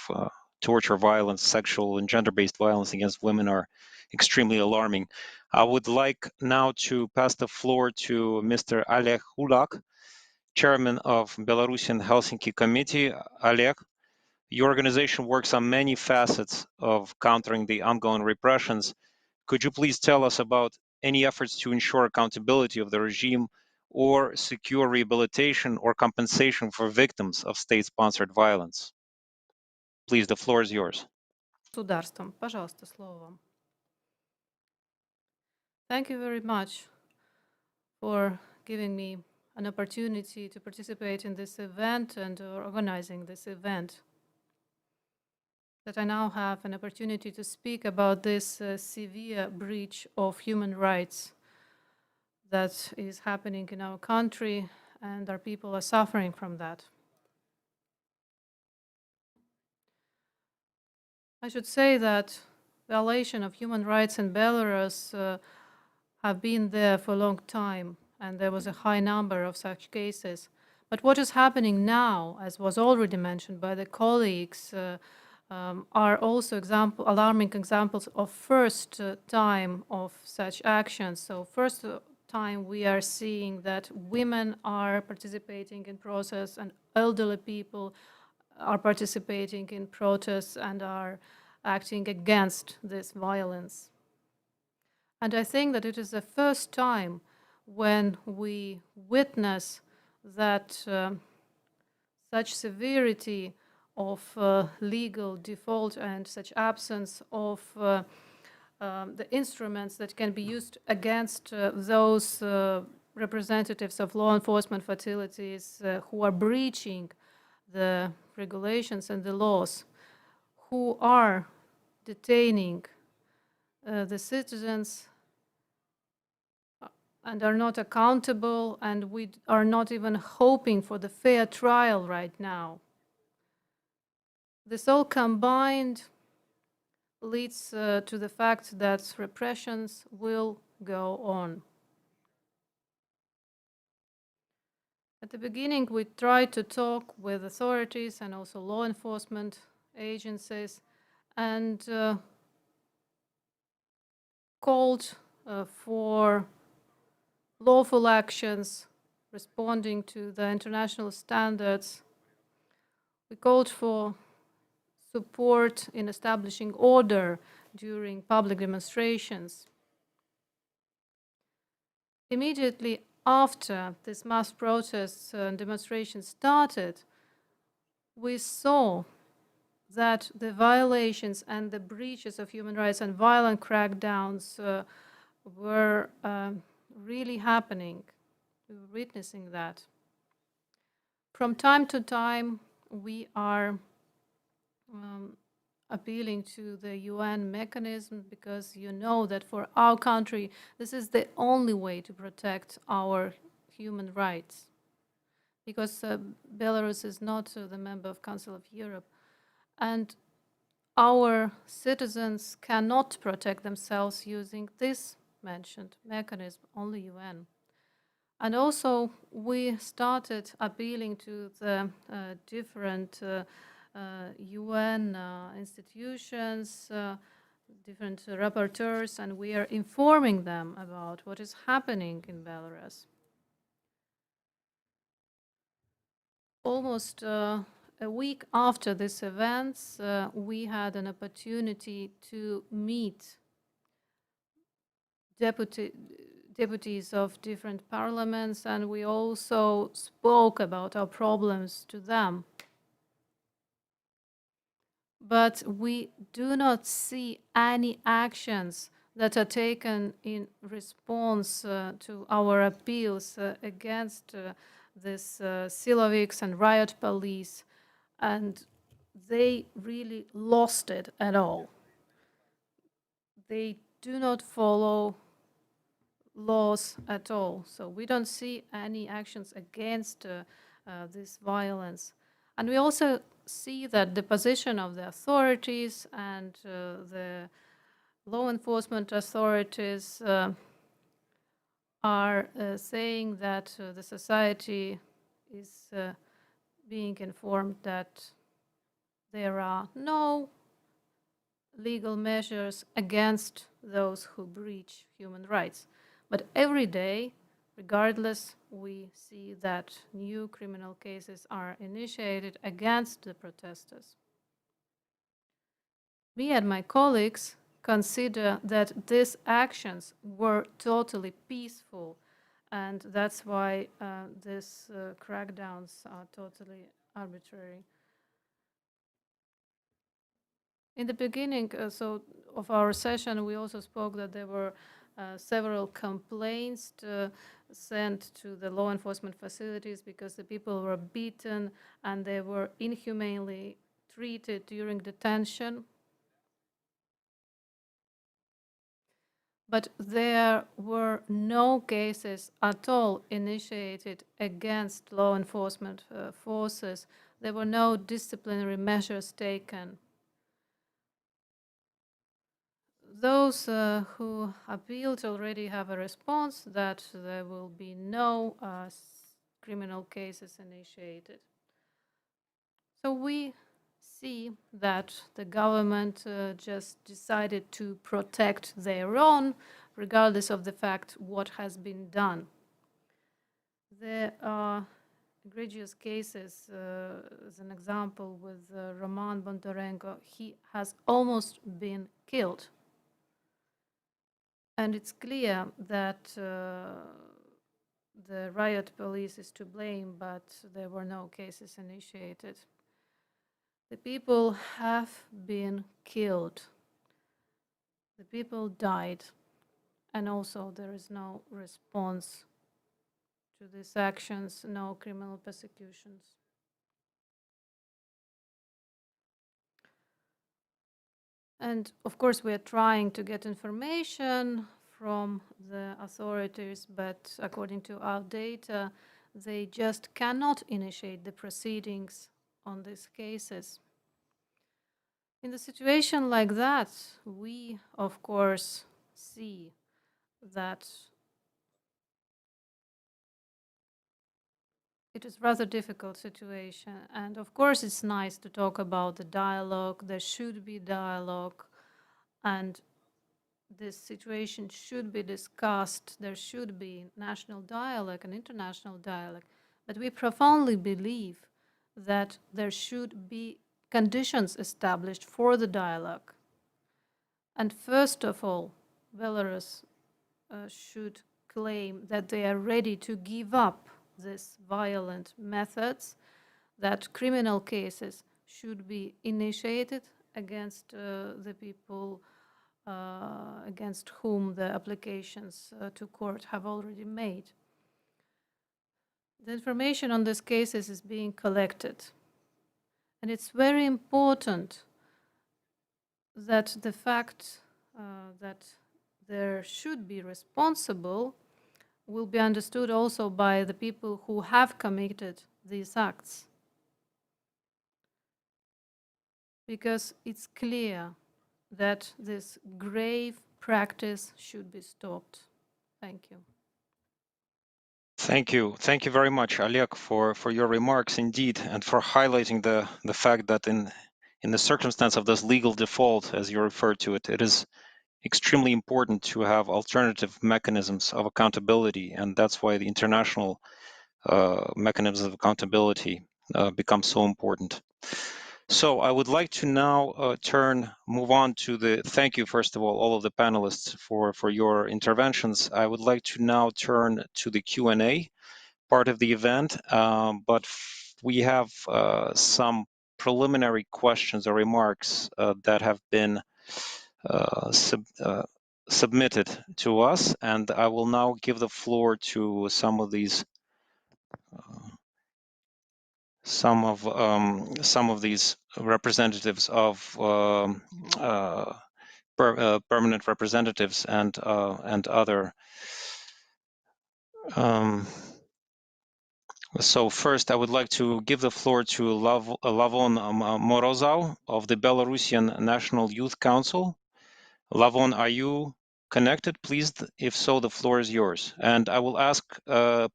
torture, violence, sexual and gender-based violence against women are extremely alarming. I would like now to pass the floor to Mr. Oleg Hulak, Chairman of Belarusian Helsinki Committee. Oleg, your organization works on many facets of countering the ongoing repressions. Could you please tell us about any efforts to ensure accountability of the regime or secure rehabilitation or compensation for victims of state-sponsored violence? Please, the floor is yours. Государством. Пожалуйста, слово вам. Thank you very much for giving me an opportunity to participate in this event and organizing this event. that I now have an opportunity to speak about this severe breach of human rights that is happening in our country, and our people are suffering from that. I should say that violation of human rights in Belarus have been there for a long time, and there was a high number of such cases. But what is happening now, as was already mentioned by the colleagues, are also alarming examples of first time of such actions. So first time we are seeing that women are participating in protests and elderly people are participating in protests and are acting against this violence. And I think that it is the first time when we witness that such severity of legal default and such absence of the instruments that can be used against those representatives of law enforcement facilities who are breaching the regulations and the laws, who are detaining the citizens and are not accountable, and we are not even hoping for the fair trial right now. This all combined leads to the fact that repressions will go on. At the beginning, we tried to talk with authorities and also law enforcement agencies and called for lawful actions responding to the international standards. We called for support in establishing order during public demonstrations. Immediately after this mass protests and demonstrations started, we saw that the violations and the breaches of human rights and violent crackdowns were really happening. We were witnessing that. From time to time, we are appealing to the UN mechanism, because you know that for our country, this is the only way to protect our human rights, because Belarus is not the member of Council of Europe. And our citizens cannot protect themselves using this mentioned mechanism, only UN. And also, we started appealing to the different UN institutions, different rapporteurs, and we are informing them about what is happening in Belarus. Almost a week after these events, we had an opportunity to meet deputies of different parliaments, and we also spoke about our problems to them. But we do not see any actions that are taken in response to our appeals against this Siloviks and riot police, and they really lost it at all. They do not follow laws at all. So we don't see any actions against this violence. And we also see that the position of the authorities and the law enforcement authorities are saying that the society is being informed that there are no legal measures against those who breach human rights. But every day, regardless, we see that new criminal cases are initiated against the protesters. Me and my colleagues consider that these actions were totally peaceful, and that's why these crackdowns are totally arbitrary. In the beginning of our session, we also spoke that there were several complaints sent to the law enforcement facilities because the people were beaten and they were inhumanely treated during detention. But there were no cases at all initiated against law enforcement forces. There were no disciplinary measures taken. Those who appealed already have a response that there will be no criminal cases initiated. So we see that the government just decided to protect their own, regardless of the fact what has been done. There are egregious cases, as an example, with Roman Bondarenko. He has almost been killed. And it's clear that the riot police is to blame, but there were no cases initiated. The people have been killed. The people died. And also there is no response to these actions, no criminal persecutions. And of course we are trying to get information from the authorities, but according to our data, they just cannot initiate the proceedings on these cases. In a situation like that, we, of course, see that it is a rather difficult situation. And of course, it's nice to talk about the dialogue. There should be dialogue. And this situation should be discussed. There should be national dialogue and international dialogue. But we profoundly believe that there should be conditions established for the dialogue. And first of all, Belarus should claim that they are ready to give up these violent methods, that criminal cases should be initiated against the people against whom the applications to court have already made. The information on these cases is being collected. And it's very important that the fact that there should be responsible will be understood also by the people who have committed these acts. Because it's clear that this grave practice should be stopped. Thank you. Thank you. Thank you very much, Oleg, for your remarks indeed, and for highlighting the fact that in the circumstance of this legal default, as you referred to it, it is extremely important to have alternative mechanisms of accountability, and that's why the international mechanisms of accountability become so important. So I would like to now move on to the, thank you first of all of the panelists for your interventions. I would like to now turn to the Q&A part of the event, but we have some preliminary questions or remarks that have been submitted to us, and I will now give the floor to some of these representatives of permanent representatives and other. So first, I would like to give the floor to Lavon Morozov of the Belarusian National Youth Council. Lavon, are you connected? Please, if so, the floor is yours. And I will ask,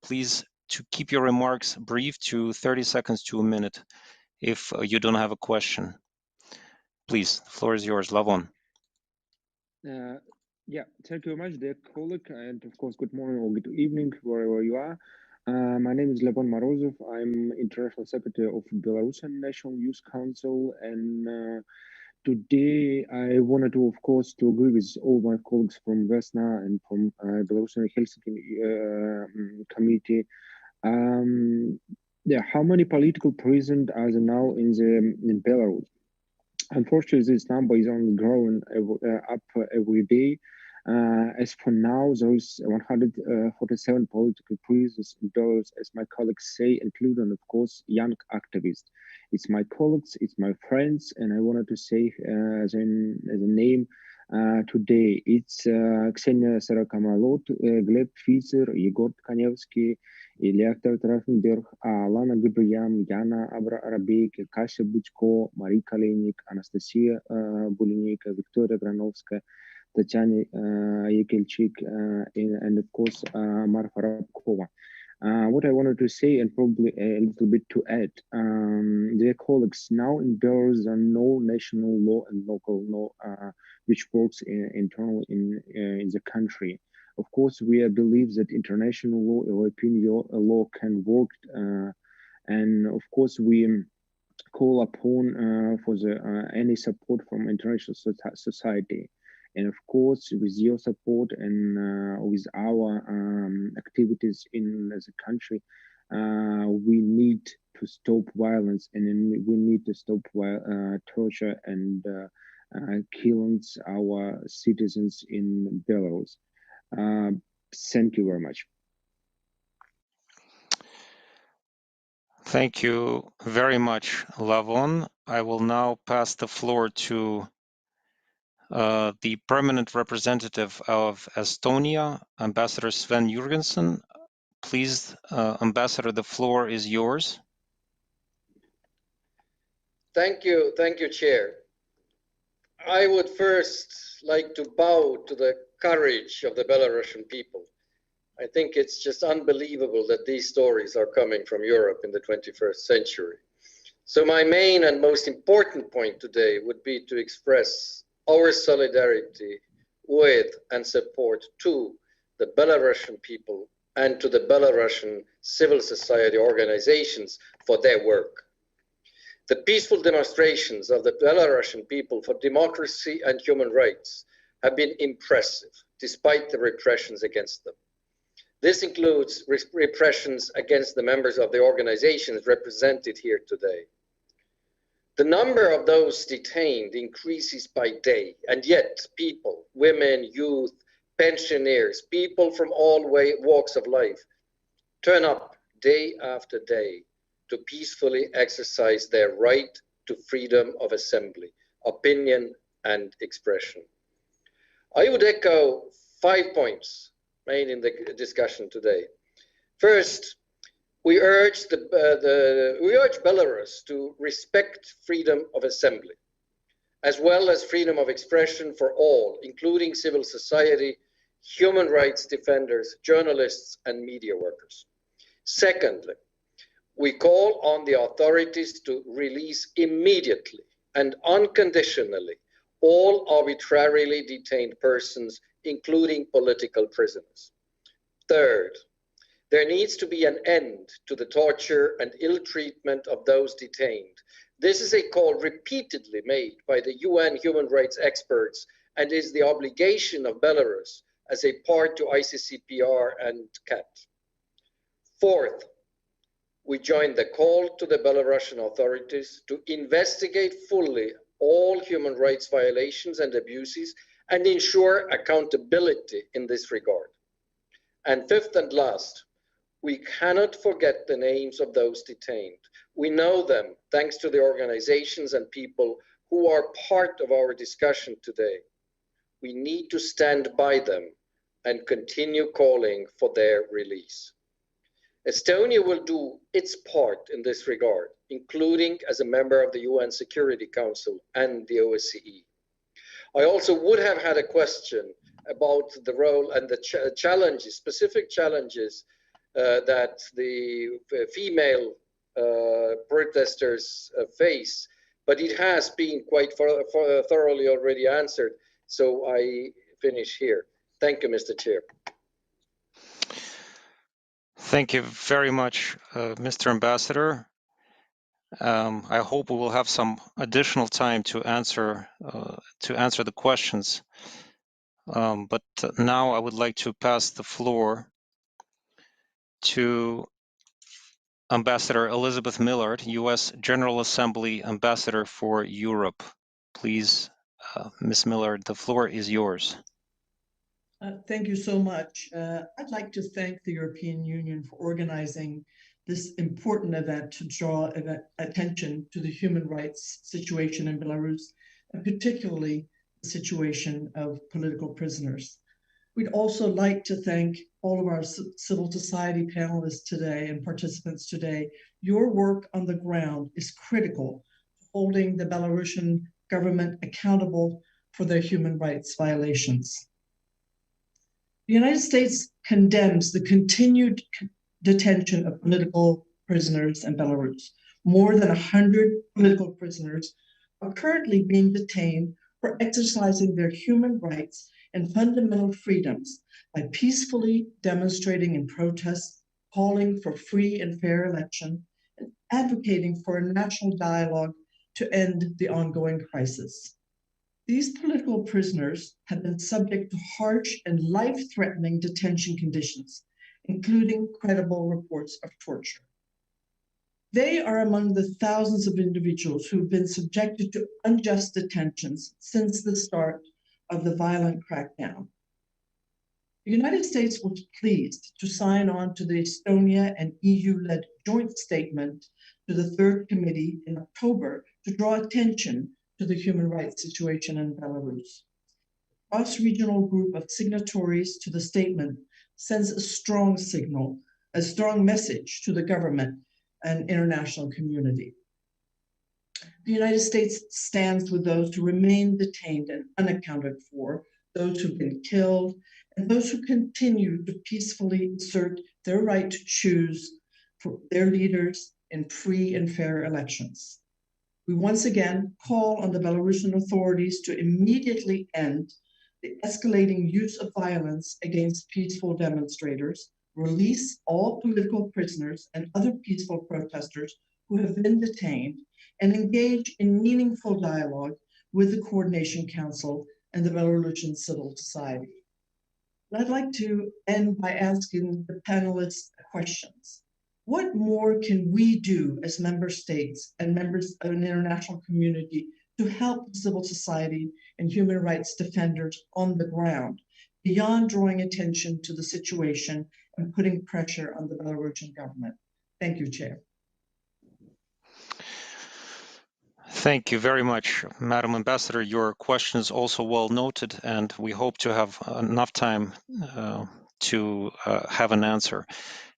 please, to keep your remarks brief to 30 seconds to a minute if you don't have a question. Please, the floor is yours, Lavon. Yeah, thank you very much, dear colleague, and of course, good morning or good evening, wherever you are. My name is Lavon Morozov. I'm International Secretary of Belarusian National Youth Council, and today I wanted to, of course, to agree with all my colleagues from Vesna and from Belarusian Helsinki Committee. Yeah, how many political prisoners are there now in Belarus? Unfortunately, this number is only growing up every day. As for now, there is 147 political prisoners in Belarus, as my colleagues say, including, of course, young activists. It's my colleagues, it's my friends, and I wanted to say as a name today. It's Ksenia Sarakamolot, Gleb Fizer, Yegor Tkanievsky, Ilya Trafenberg, Lana Gabriam, Yana Arabek, Kasia Buchko, Marie Kalenik, Anastasia Bulinika, Victoria Granovska, Tatiana Yekelchik, and of course, Marfa Rabkova. What I wanted to say, and probably a little bit to add, dear colleagues, now in Belarus there are no national law and local law which works internally in the country. Of course, we believe that international law, European law can work, and of course we call upon for any support from international society. And of course, with your support and with our activities in the country, we need to stop violence, and we need to stop torture and killings our citizens in Belarus. Thank you very much. Thank you very much, Lavon. I will now pass the floor to the permanent representative of Estonia, Ambassador Sven Jurgensen. Please, Ambassador, the floor is yours. Thank you, Chair. I would first like to bow to the courage of the Belarusian people. I think it's just unbelievable that these stories are coming from Europe in the 21st century. So my main and most important point today would be to express our solidarity with and support to the Belarusian people and to the Belarusian civil society organizations for their work. The peaceful demonstrations of the Belarusian people for democracy and human rights have been impressive, despite the repressions against them. This includes repressions against the members of the organizations represented here today. The number of those detained increases by day, and yet people, women, youth, pensioners, people from all walks of life turn up day after day to peacefully exercise their right to freedom of assembly, opinion, and expression. I would echo 5 points made in the discussion today. First, we urge Belarus to respect freedom of assembly, as well as freedom of expression for all, including civil society, human rights defenders, journalists, and media workers. Secondly, we call on the authorities to release immediately and unconditionally all arbitrarily detained persons, including political prisoners. Third, there needs to be an end to the torture and ill treatment of those detained. This is a call repeatedly made by the UN human rights experts and is the obligation of Belarus as a part to ICCPR and CAT. Fourth, we join the call to the Belarusian authorities to investigate fully all human rights violations and abuses and ensure accountability in this regard. And fifth and last, we cannot forget the names of those detained. We know them thanks to the organizations and people who are part of our discussion today. We need to stand by them and continue calling for their release. Estonia will do its part in this regard, including as a member of the UN Security Council and the OSCE. I also would have had a question about the role and the challenges, specific challenges that the female protesters face, but it has been quite thoroughly already answered, so I finish here. Thank you, Mr. Chair. Thank you very much, Mr. Ambassador. I hope we will have some additional time to answer the questions. But now I would like to pass the floor to Ambassador Elizabeth Millard, U.S. General Assembly Ambassador for Europe. Please, Ms. Millard, the floor is yours. Thank you so much. I'd like to thank the European Union for organizing this important event to draw attention to the human rights situation in Belarus, and particularly the situation of political prisoners. We'd also like to thank all of our civil society panelists today and participants today. Your work on the ground is critical to holding the Belarusian government accountable for their human rights violations. The United States condemns the continued detention of political prisoners in Belarus. More than 100 political prisoners are currently being detained for exercising their human rights and fundamental freedoms by peacefully demonstrating in protest, calling for free and fair election, and advocating for a national dialogue to end the ongoing crisis. These political prisoners have been subject to harsh and life-threatening detention conditions, including credible reports of torture. They are among the thousands of individuals who have been subjected to unjust detentions since the start of the violent crackdown. The United States was pleased to sign on to the Estonia and EU-led joint statement to the Third Committee in October to draw attention to the human rights situation in Belarus. A cross-regional group of signatories to the statement sends a strong signal, a strong message to the government and international community. The United States stands with those who remain detained and unaccounted for, those who've been killed, and those who continue to peacefully assert their right to choose for their leaders in free and fair elections. We once again call on the Belarusian authorities to immediately end the escalating use of violence against peaceful demonstrators, release all political prisoners and other peaceful protesters who have been detained, and engage in meaningful dialogue with the Coordination Council and the Belarusian civil society. And I'd like to end by asking the panelists questions. What more can we do as member states and members of an international community to help civil society and human rights defenders on the ground, beyond drawing attention to the situation and putting pressure on the Belarusian government? Thank you, Chair. Thank you very much, Madam Ambassador. Your question is also well noted, and we hope to have enough time to have an answer.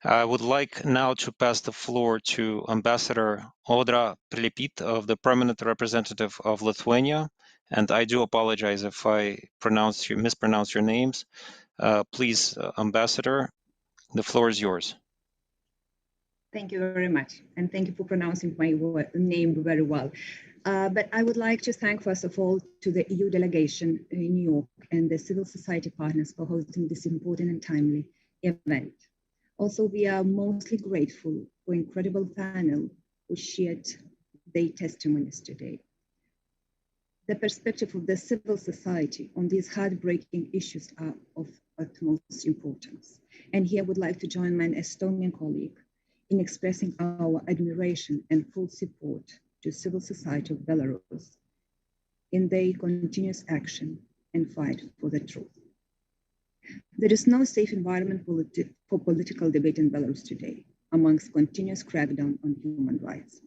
I would like now to pass the floor to Ambassador Audra Prilepit, of the Permanent Representative of Lithuania. And I do apologize if I mispronounce your names. Please, Ambassador, the floor is yours. Thank you very much. And thank you for pronouncing my name very well. But I would like to thank, first of all, to the EU delegation in New York and the civil society partners for hosting this important and timely event. Also, we are mostly grateful for incredible panel who shared their testimonies today. The perspective of the civil society on these heartbreaking issues are of utmost importance. And here I would like to join my Estonian colleague in expressing our admiration and full support to civil society of Belarus in their continuous action and fight for the truth. There is no safe environment for political debate in Belarus today, amongst continuous crackdown on human rights.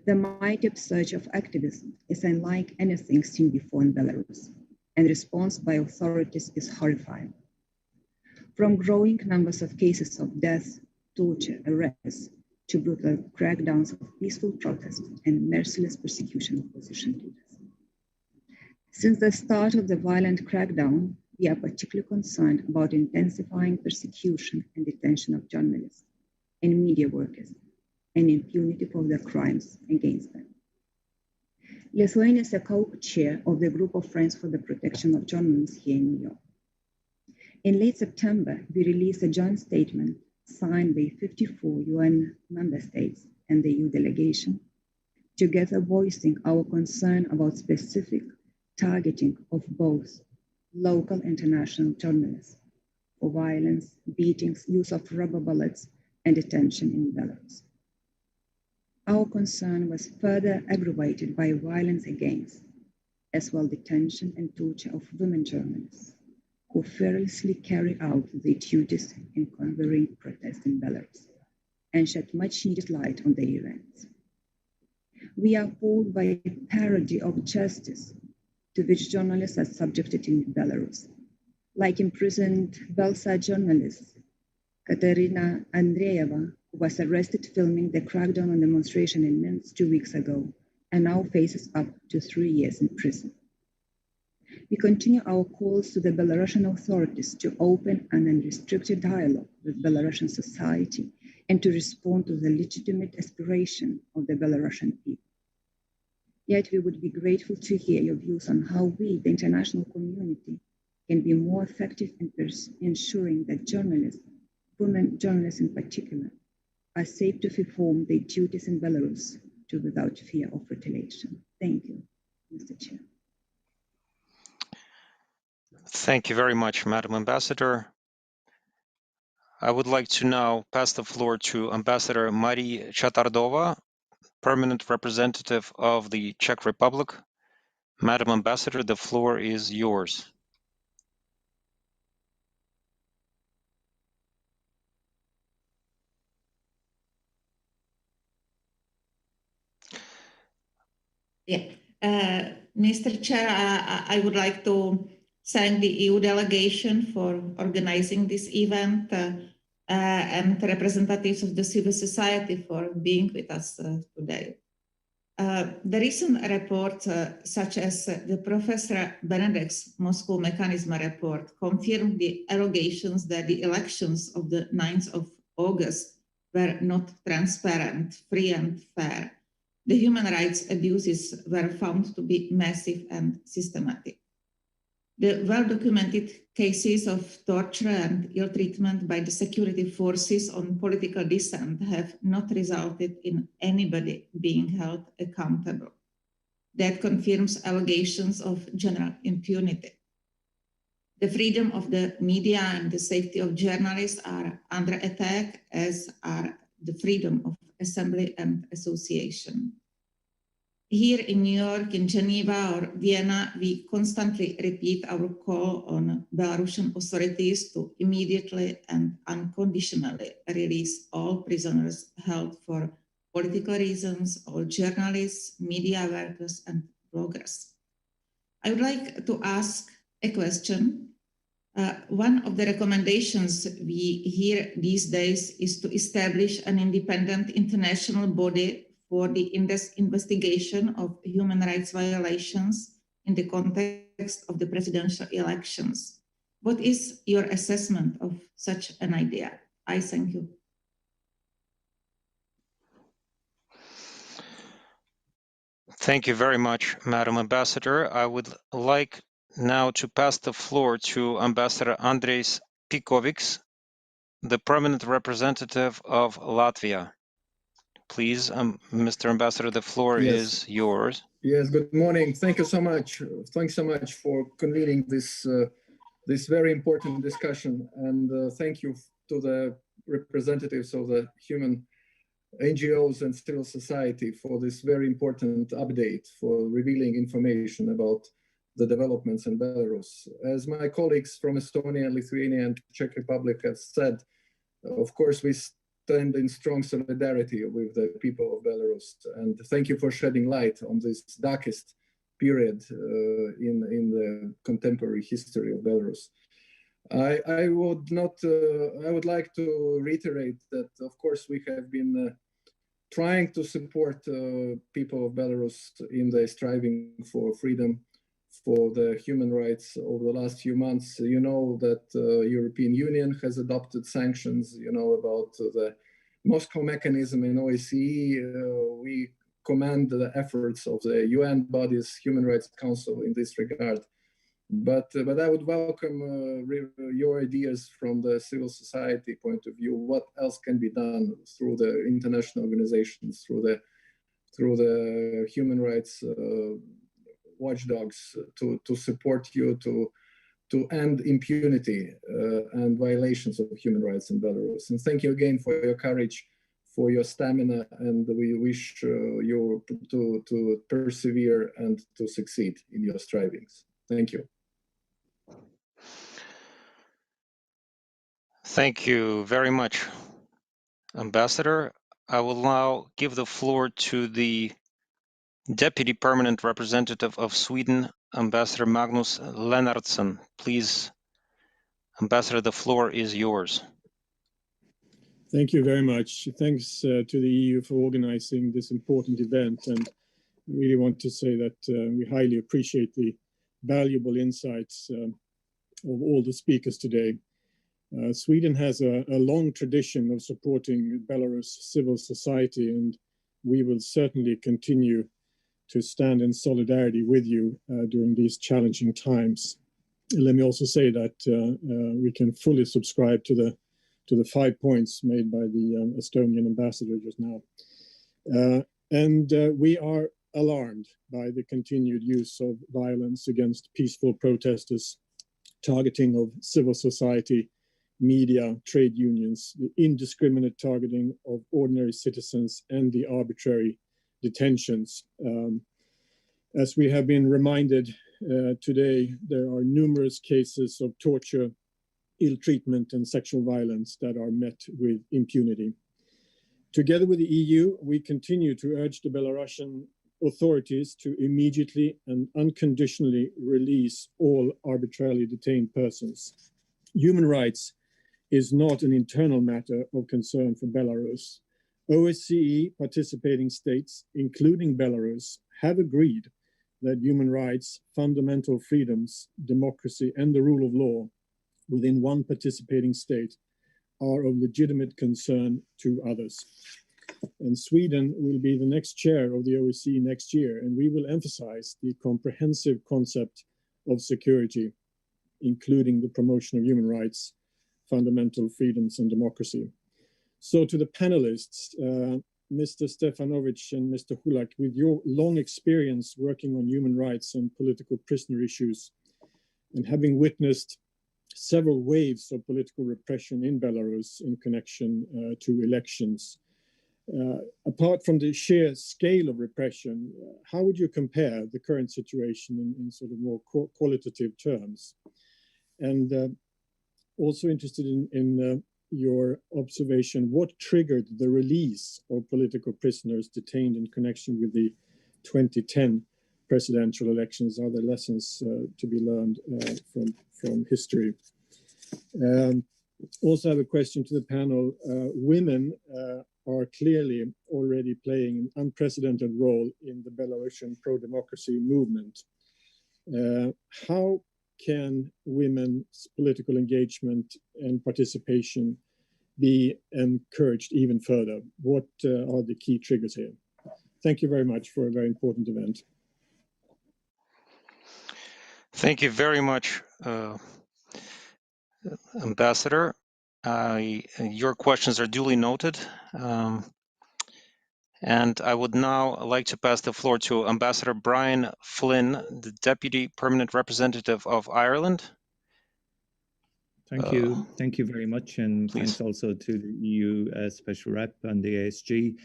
The mighty upsurge of activism is unlike anything seen before in Belarus, and response by authorities is horrifying. From growing numbers of cases of death, torture, arrests, to brutal crackdowns of peaceful protests and merciless persecution of opposition leaders. Since the start of the violent crackdown, we are particularly concerned about intensifying persecution and detention of journalists and media workers, and impunity for their crimes against them. Lithuania is a co-chair of the Group of Friends for the Protection of Journalists here in New York. In late September, we released a joint statement signed by 54 UN member states and the EU delegation, together voicing our concern about specific targeting of both local and international journalists for violence, beatings, use of rubber bullets, and detention in Belarus. Our concern was further aggravated by violence against, as well detention and torture of women journalists, who fearlessly carry out their duties in convoying protests in Belarus and shed much needed light on the events. We are appalled by a parody of justice to which journalists are subjected in Belarus, like imprisoned Belsat journalist Katerina Andreeva, who was arrested filming the crackdown on demonstration in Minsk 2 weeks ago and now faces up to 3 years in prison. We continue our calls to the Belarusian authorities to open an unrestricted dialogue with Belarusian society and to respond to the legitimate aspiration of the Belarusian people. Yet we would be grateful to hear your views on how we, the international community, can be more effective in ensuring that journalists, women journalists in particular, are safe to perform their duties in Belarus without fear of retaliation. Thank you, Mr. Chair. Thank you very much, Madam Ambassador. I would like to now pass the floor to Ambassador Marie Chatardova, Permanent Representative of the Czech Republic. Madam Ambassador, the floor is yours. Yeah, Mr. Chair, I would like to thank the EU delegation for organizing this event and representatives of the civil society for being with us today. The recent reports, such as the Professor Benedek's Moscow Mechanism report, confirmed the allegations that the elections of the 9th of August were not transparent, free and fair. The human rights abuses were found to be massive and systematic. The well-documented cases of torture and ill treatment by the security forces on political dissent have not resulted in anybody being held accountable. That confirms allegations of general impunity. The freedom of the media and the safety of journalists are under attack, as are the freedom of assembly and association. Here in New York, in Geneva or Vienna, we constantly repeat our call on Belarusian authorities to immediately and unconditionally release all prisoners held for political reasons, all journalists, media workers, and bloggers. I would like to ask a question. One of the recommendations we hear these days is to establish an independent international body for the investigation of human rights violations in the context of the presidential elections. What is your assessment of such an idea? I thank you. Thank you very much, Madam Ambassador. I would like now to pass the floor to Ambassador Andrejs Pikovics, the Permanent Representative of Latvia. Please, Mr. Ambassador, the floor is yours. Yes, good morning. Thank you so much. Thanks so much for convening this this very important discussion, and thank you to the representatives of the human NGOs and civil society for this very important update, for revealing information about the developments in Belarus. As my colleagues from Estonia, Lithuania, and Czech Republic have said, of course, we stand in strong solidarity with the people of Belarus. And thank you for shedding light on this darkest period in the contemporary history of Belarus. I would like to reiterate that, of course, we have been trying to support people of Belarus in their striving for freedom, for the human rights over the last few months. You know that European Union has adopted sanctions, you know about the Moscow mechanism in OSCE. We commend the efforts of the UN bodies, Human Rights Council in this regard. But I would welcome your ideas from the civil society point of view. What else can be done through the international organizations, through the human rights watchdogs to support you to end impunity and violations of human rights in Belarus. And thank you again for your courage, for your stamina, and we wish you to persevere and to succeed in your strivings. Thank you. Thank you very much, Ambassador. I will now give the floor to the Deputy Permanent Representative of Sweden, Ambassador Magnus Lennartsson. Please, Ambassador, the floor is yours. Thank you very much. Thanks to the EU for organizing this important event. And I really want to say that we highly appreciate the valuable insights of all the speakers today. Sweden has a long tradition of supporting Belarus civil society, and we will certainly continue to stand in solidarity with you during these challenging times. Let me also say that we can fully subscribe to the 5 points made by the Estonian ambassador just now. We are alarmed by the continued use of violence against peaceful protesters, targeting of civil society, media, trade unions, the indiscriminate targeting of ordinary citizens, and the arbitrary detentions. As we have been reminded today, there are numerous cases of torture, ill treatment, and sexual violence that are met with impunity. Together with the EU, we continue to urge the Belarusian authorities to immediately and unconditionally release all arbitrarily detained persons. Human rights is not an internal matter of concern for Belarus. OSCE participating states, including Belarus, have agreed that human rights, fundamental freedoms, democracy, and the rule of law within one participating state are of legitimate concern to others. And Sweden will be the next chair of the OSCE next year, and we will emphasize the comprehensive concept of security, including the promotion of human rights, fundamental freedoms, and democracy. So to the panelists, Mr. Stefanovic and Mr. Hulak, with your long experience working on human rights and political prisoner issues, and having witnessed several waves of political repression in Belarus in connection to elections, apart from the sheer scale of repression, how would you compare the current situation in sort of more qualitative terms? And also interested in your observation, what triggered the release of political prisoners detained in connection with the 2010 presidential elections? Are there lessons to be learned from history? Also have a question to the panel. Women are clearly already playing an unprecedented role in the Belarusian pro-democracy movement. How can women's political engagement and participation be encouraged even further? What are the key triggers here? Thank you very much for a very important event. Thank you very much, Ambassador. Your questions are duly noted. And I would now like to pass the floor to Ambassador Brian Flynn, the Deputy Permanent Representative of Ireland. Thank you. Thank you very much. And please. Thanks also to the EU Special Rep and the ASG.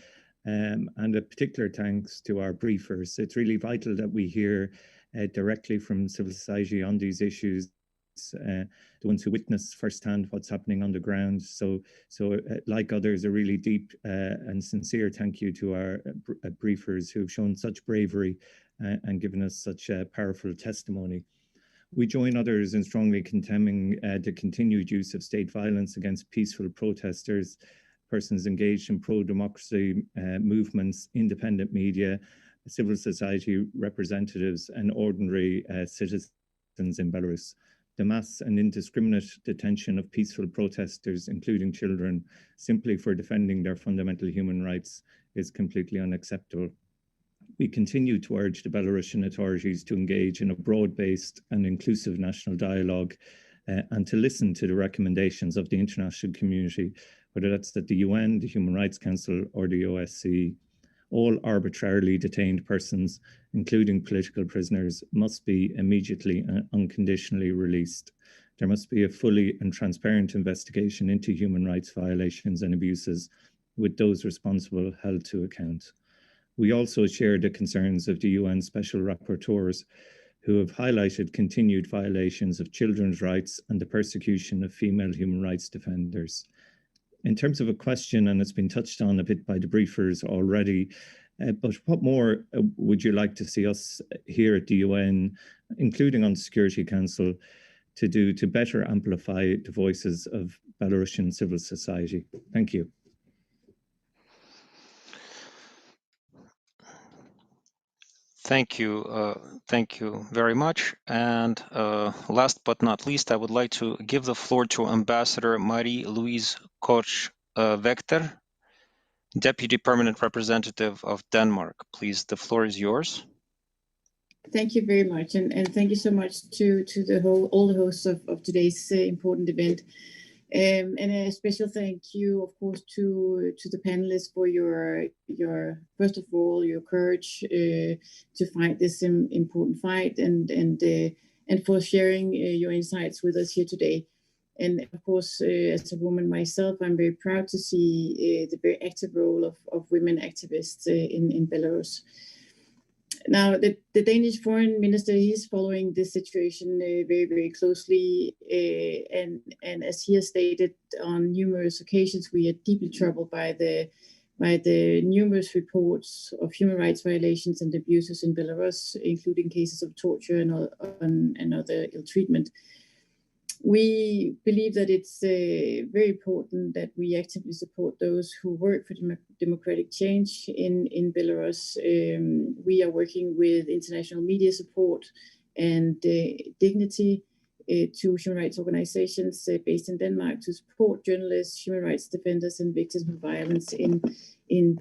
And a particular thanks to our briefers. It's really vital that we hear directly from civil society on these issues, the ones who witness firsthand what's happening on the ground. So like others, a really deep and sincere thank you to our briefers who've shown such bravery and given us such powerful testimony. We join others in strongly condemning the continued use of state violence against peaceful protesters, persons engaged in pro-democracy movements, independent media, civil society representatives, and ordinary citizens in Belarus. The mass and indiscriminate detention of peaceful protesters, including children, simply for defending their fundamental human rights is completely unacceptable. We continue to urge the Belarusian authorities to engage in a broad-based and inclusive national dialogue and to listen to the recommendations of the international community, whether that's at the UN, the Human Rights Council, or the OSCE. All arbitrarily detained persons, including political prisoners, must be immediately and unconditionally released. There must be a fully and transparent investigation into human rights violations and abuses, with those responsible held to account. We also share the concerns of the UN Special Rapporteurs who have highlighted continued violations of children's rights and the persecution of female human rights defenders. In terms of a question, and it's been touched on a bit by the briefers already, but what more would you like to see us here at the UN, including on the Security Council, to do to better amplify the voices of Belarusian civil society? Thank you. Thank you very much. And last but not least, I would like to give the floor to Ambassador Marie-Louise Koch-Vector, Deputy Permanent Representative of Denmark. Please, the floor is yours. Thank you very much, and thank you so much to all the hosts of today's important event. And a special thank you, of course, to the panelists for your first of all your courage to fight this important fight, and for sharing your insights with us here today. And of course, as a woman myself, I'm very proud to see the very active role of women activists in Belarus. Now, the Danish foreign minister, he's following this situation very, very closely. And as he has stated on numerous occasions, we are deeply troubled by the numerous reports of human rights violations and abuses in Belarus, including cases of torture and other ill treatment. We believe that it's very important that we actively support those who work for democratic change in Belarus. We are working with international media support and Dignity, two human rights organizations based in Denmark to support journalists, human rights defenders, and victims of violence in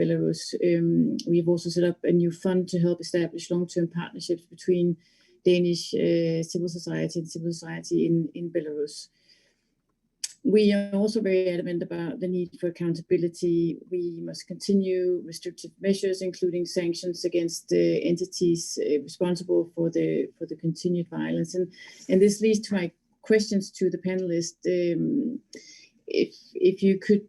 Belarus. We've also set up a new fund to help establish long-term partnerships between Danish civil society and civil society in Belarus. We are also very adamant about the need for accountability. We must continue restrictive measures, including sanctions against entities responsible for the continued violence. And this leads to my questions to the panelists. If you could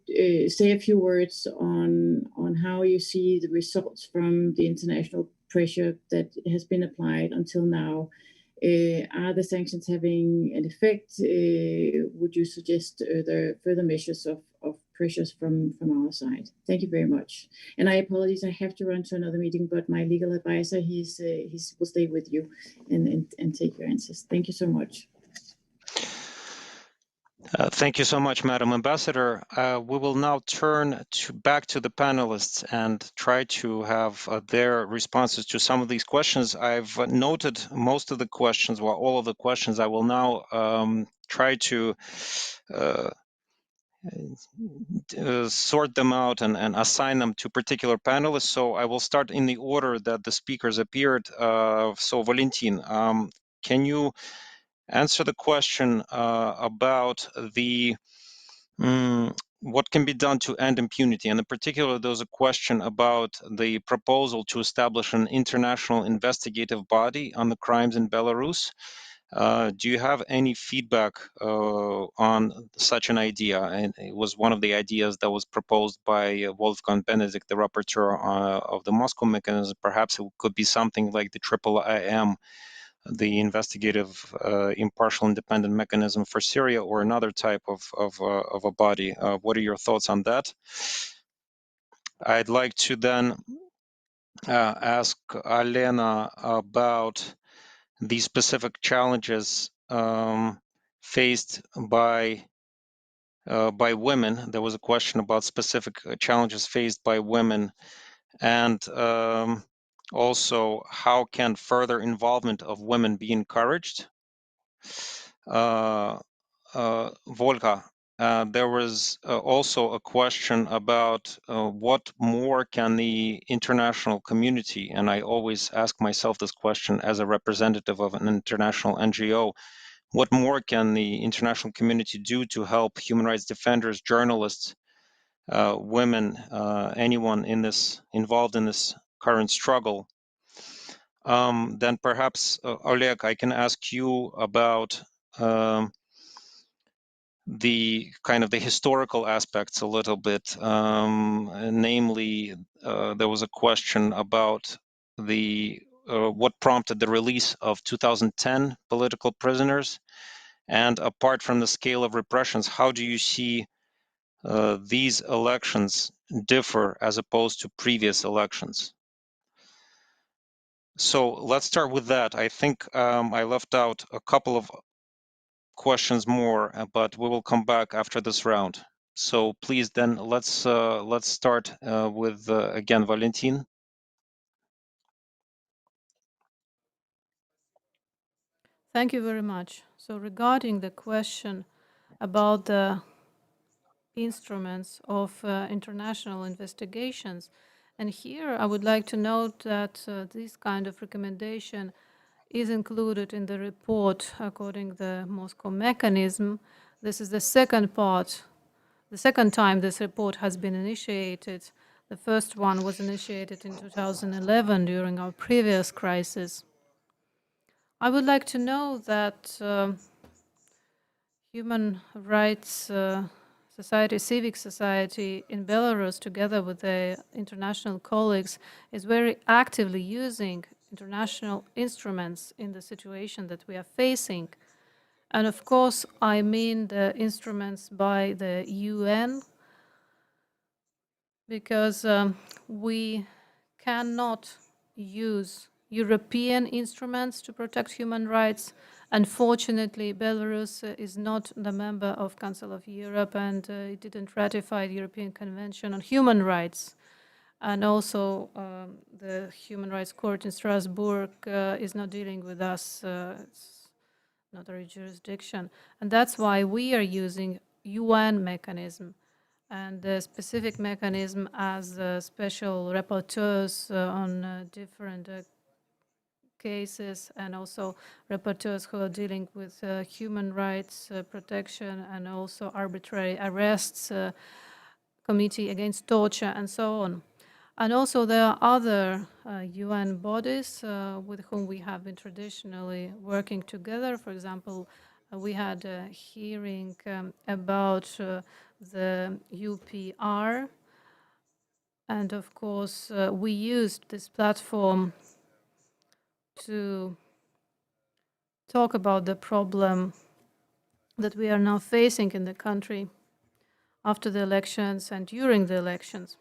say a few words on how you see the results from the international pressure that has been applied until now. Are the sanctions having an effect? Would you suggest further measures of pressures from our side? Thank you very much. And I apologize, I have to run to another meeting, but my legal advisor, he will stay with you and take your answers. Thank you so much. Thank you so much, Madam Ambassador. We will now turn back to the panelists and try to have their responses to some of these questions. I've noted most of the questions, well, all of the questions. I will now try to sort them out and assign them to particular panelists. So I will start in the order that the speakers appeared. So Valentin, can you answer the question about the what can be done to end impunity? And in particular, there's a question about the proposal to establish an international investigative body on the crimes in Belarus. Do you have any feedback on such an idea? And it was one of the ideas that was proposed by Wolfgang Benedikt, the rapporteur of the Moscow mechanism. Perhaps it could be something like the IIIM, the investigative, impartial, independent mechanism for Syria, or another type of a body. What are your thoughts on that? I'd like to then ask Alena about the specific challenges faced by women. There was a question about specific challenges faced by women, and also how can further involvement of women be encouraged? Volga, there was also a question about what more can the international community, and I always ask myself this question as a representative of an international NGO, what more can the international community do to help human rights defenders, journalists, women, anyone involved in this current struggle? Then perhaps, Oleg, I can ask you about the kind of the historical aspects a little bit. Namely, there was a question about the what prompted the release of 2010 political prisoners? And apart from the scale of repressions, how do you see these elections differ as opposed to previous elections? So let's start with that. I think I left out a couple of questions more, but we will come back after this round. So please, then let's start with again Valentin. Thank you very much. So regarding the question about the instruments of international investigations, and here I would like to note that this kind of recommendation is included in the report according the Moscow mechanism. This is the second part, the second time this report has been initiated. The first one was initiated in 2011 during our previous crisis. I would like to know that human rights society, civic society in Belarus, together with their international colleagues, is very actively using international instruments in the situation that we are facing. And of course, I mean the instruments by the UN, because we cannot use European instruments to protect human rights. Unfortunately, Belarus is not the member of Council of Europe, and it didn't ratify the European Convention on Human Rights. And also the Human Rights Court in Strasbourg is not dealing with us. It's not our jurisdiction. And that's why we are using UN mechanism and the specific mechanism as special rapporteurs on different cases, and also rapporteurs who are dealing with human rights protection and also arbitrary arrests, committee against torture, and so on. And also there are other UN bodies with whom we have been traditionally working together. For example, we had a hearing about the UPR, and of course we used this platform to talk about the problem that we are now facing in the country after the elections and during the elections.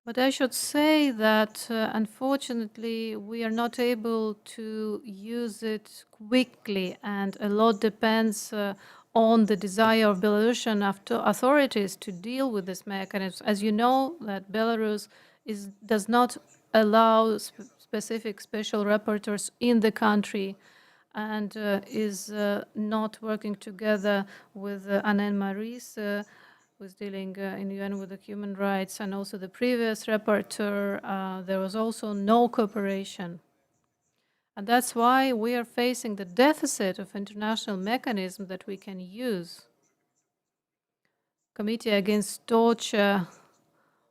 But I should say that unfortunately we are not able to use it quickly, and a lot depends on the desire of Belarusian authorities to deal with this mechanism. As you know, that Belarus does not allow specific special rapporteurs in the country, and is not working together with Anne Maris, who's dealing in the UN with the human rights, and also the previous rapporteur. There was also no cooperation. And that's why we are facing the deficit of international mechanism that we can use. Committee Against Torture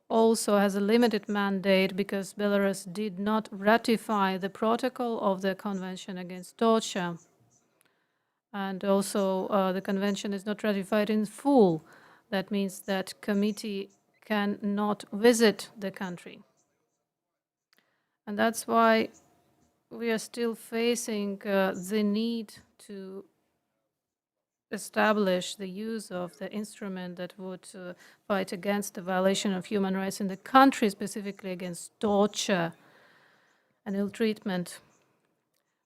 also has a limited mandate because Belarus did not ratify the protocol of the Convention Against Torture. And also the convention is not ratified in full. That means that committee cannot visit the country. And that's why we are still facing the need to establish the use of the instrument that would fight against the violation of human rights in the country, specifically against torture and ill treatment.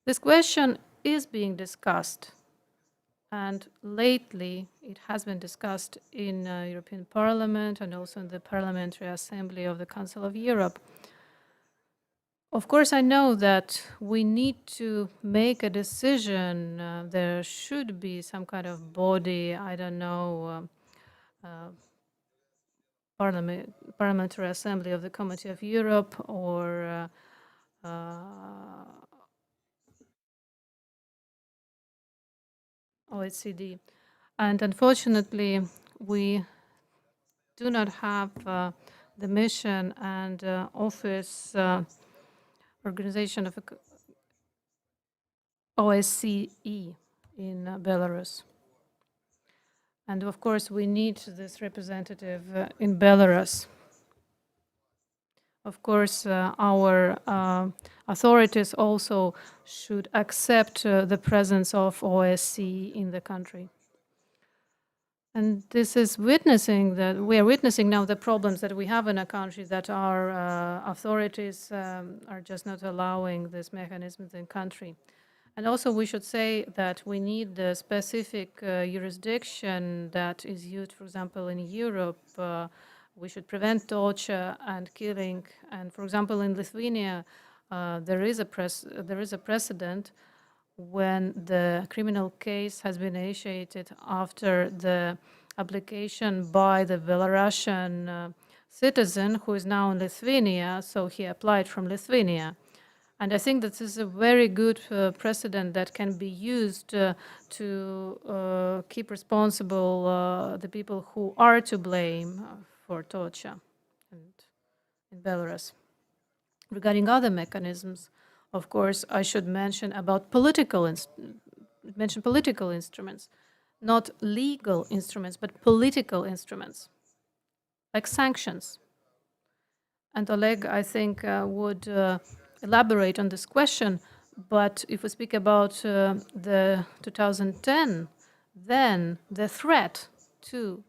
This question is being discussed, and lately it has been discussed in European Parliament and also in the Parliamentary Assembly of the Council of Europe. Of course, I know that we need to make a decision. There should be some kind of body, I don't know, Parliamentary Assembly of the Committee of Europe, or OECD. And unfortunately, we do not have the mission and office organization of OSCE in Belarus. And of course, we need this representative in Belarus. Of course, our authorities also should accept the presence of OSCE in the country. And this is witnessing that we are witnessing now the problems that we have in a country, that our authorities are just not allowing these mechanisms in country. And also we should say that we need the specific jurisdiction that is used, for example, in Europe. We should prevent torture and killing. And for example, in Lithuania, there is a precedent when the criminal case has been initiated after the application by the Belarusian citizen who is now in Lithuania, so he applied from Lithuania. And I think that this is a very good precedent that can be used to keep responsible the people who are to blame for torture in Belarus. Regarding other mechanisms, of course, I should mention about political instruments, not legal instruments, but political instruments, like sanctions. And Oleg, I think, would elaborate on this question. But if we speak about the 2010, then the threat to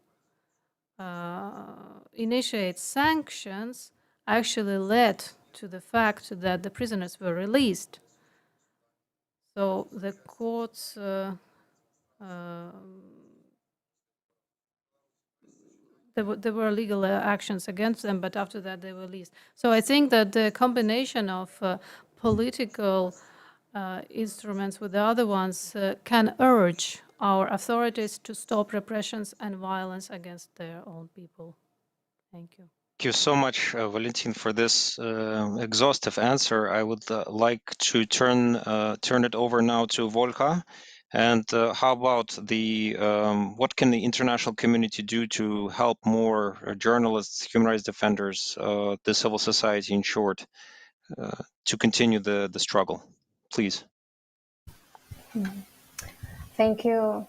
initiate sanctions actually led to the fact that the prisoners were released. So the courts there were legal actions against them, but after that they were released. So I think that the combination of political instruments with the other ones can urge our authorities to stop repressions and violence against their own people. Thank you. Thank you so much, Valentin, for this exhaustive answer. I would like to turn it over now to Volka. And how about the what can the international community do to help more journalists, human rights defenders, the civil society, in short, to continue the struggle? Please. Thank you.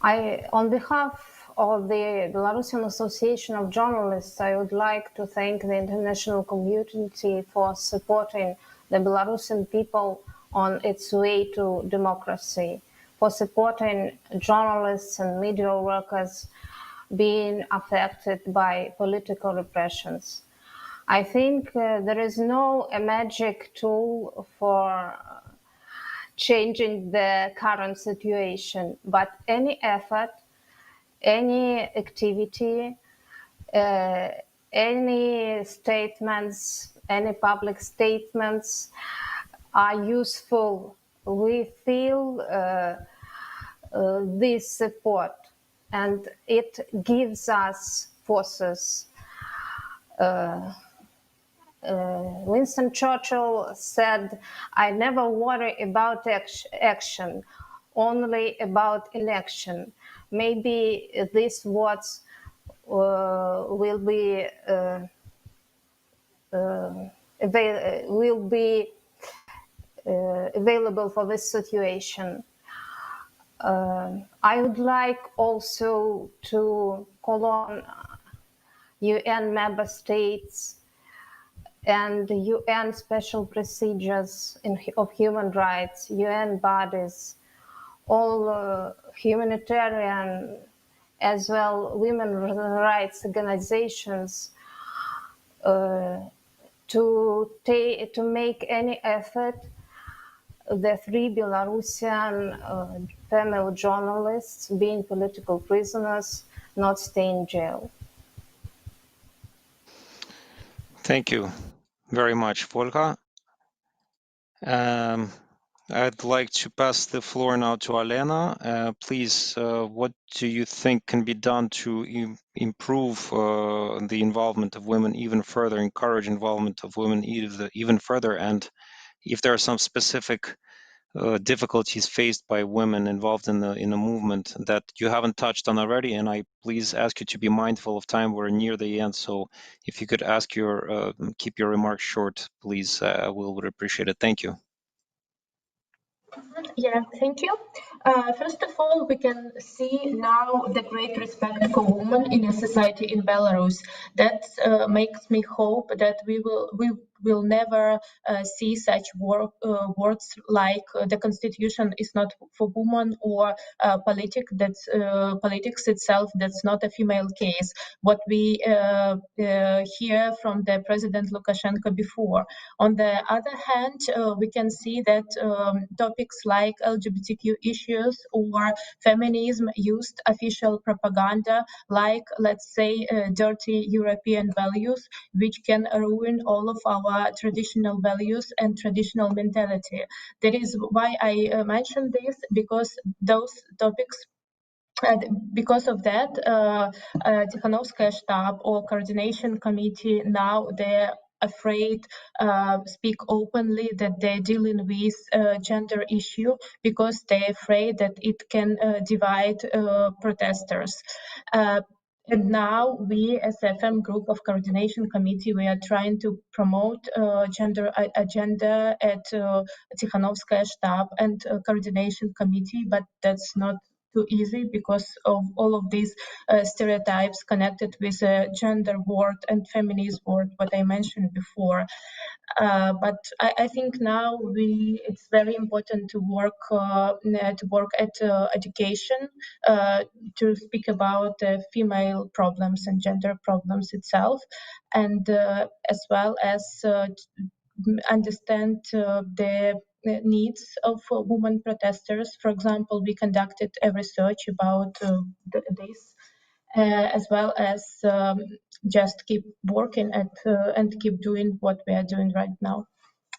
On behalf of the Belarusian Association of Journalists, I would like to thank the international community for supporting the Belarusian people on its way to democracy, for supporting journalists and media workers being affected by political repressions. I think there is no magic tool for changing the current situation, but any effort, any activity, any statements, any public statements are useful. We feel this support, and it gives us forces. Winston Churchill said, "I never worry about action, only about inaction." Maybe these words will be available for this situation. I would like also to call on UN member states and UN special procedures of human rights, UN bodies, all humanitarian as well women rights organizations to make any effort the 3 Belarusian female journalists being political prisoners not stay in jail. Thank you very much, Volka. I'd like to pass the floor now to Alena. Please, what do you think can be done to improve the involvement of women even further, encourage involvement of women even further, and if there are some specific difficulties faced by women involved in the movement that you haven't touched on already? And I please ask you to be mindful of time. We're near the end, so if you could keep your remarks short, please, we would appreciate it. Thank you. Yeah, thank you. First of all, we can see now the great respect for women in a society in Belarus. That makes me hope that we will never see such words like the constitution is not for women, or politics itself. That's not a female case. What we hear from the President Lukashenko before. On the other hand, we can see that topics like LGBTQ issues or feminism used official propaganda like, let's say, dirty European values, which can ruin all of our traditional values and traditional mentality. That is why I mentioned this, because those topics because of that, Tikhanovskaya Shtab or coordination committee, now they're afraid speak openly that they're dealing with gender issue, because they're afraid that it can divide protesters. And now we, as FM group of coordination committee, we are trying to promote gender agenda at Tikhanovskaya Shtab and coordination committee, but that's not too easy because of all of these stereotypes connected with gender word and feminist word, what I mentioned before. But I think now it's very important to work at education, to speak about female problems and gender problems itself, and as well as understand the needs of women protesters. For example, we conducted a research about this, as well as just keep working at and keep doing what we are doing right now.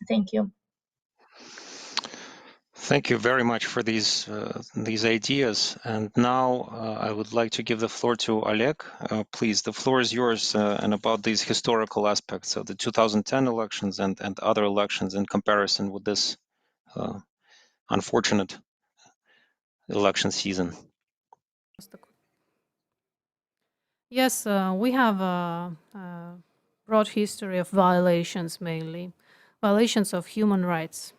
Thank you. Thank you very much for these ideas. And now I would like to give the floor to Oleg. Please, the floor is yours, and about these historical aspects of the 2010 elections and other elections in comparison with this unfortunate election season. Yes, we have a broad history of violations, mainly violations of human rights.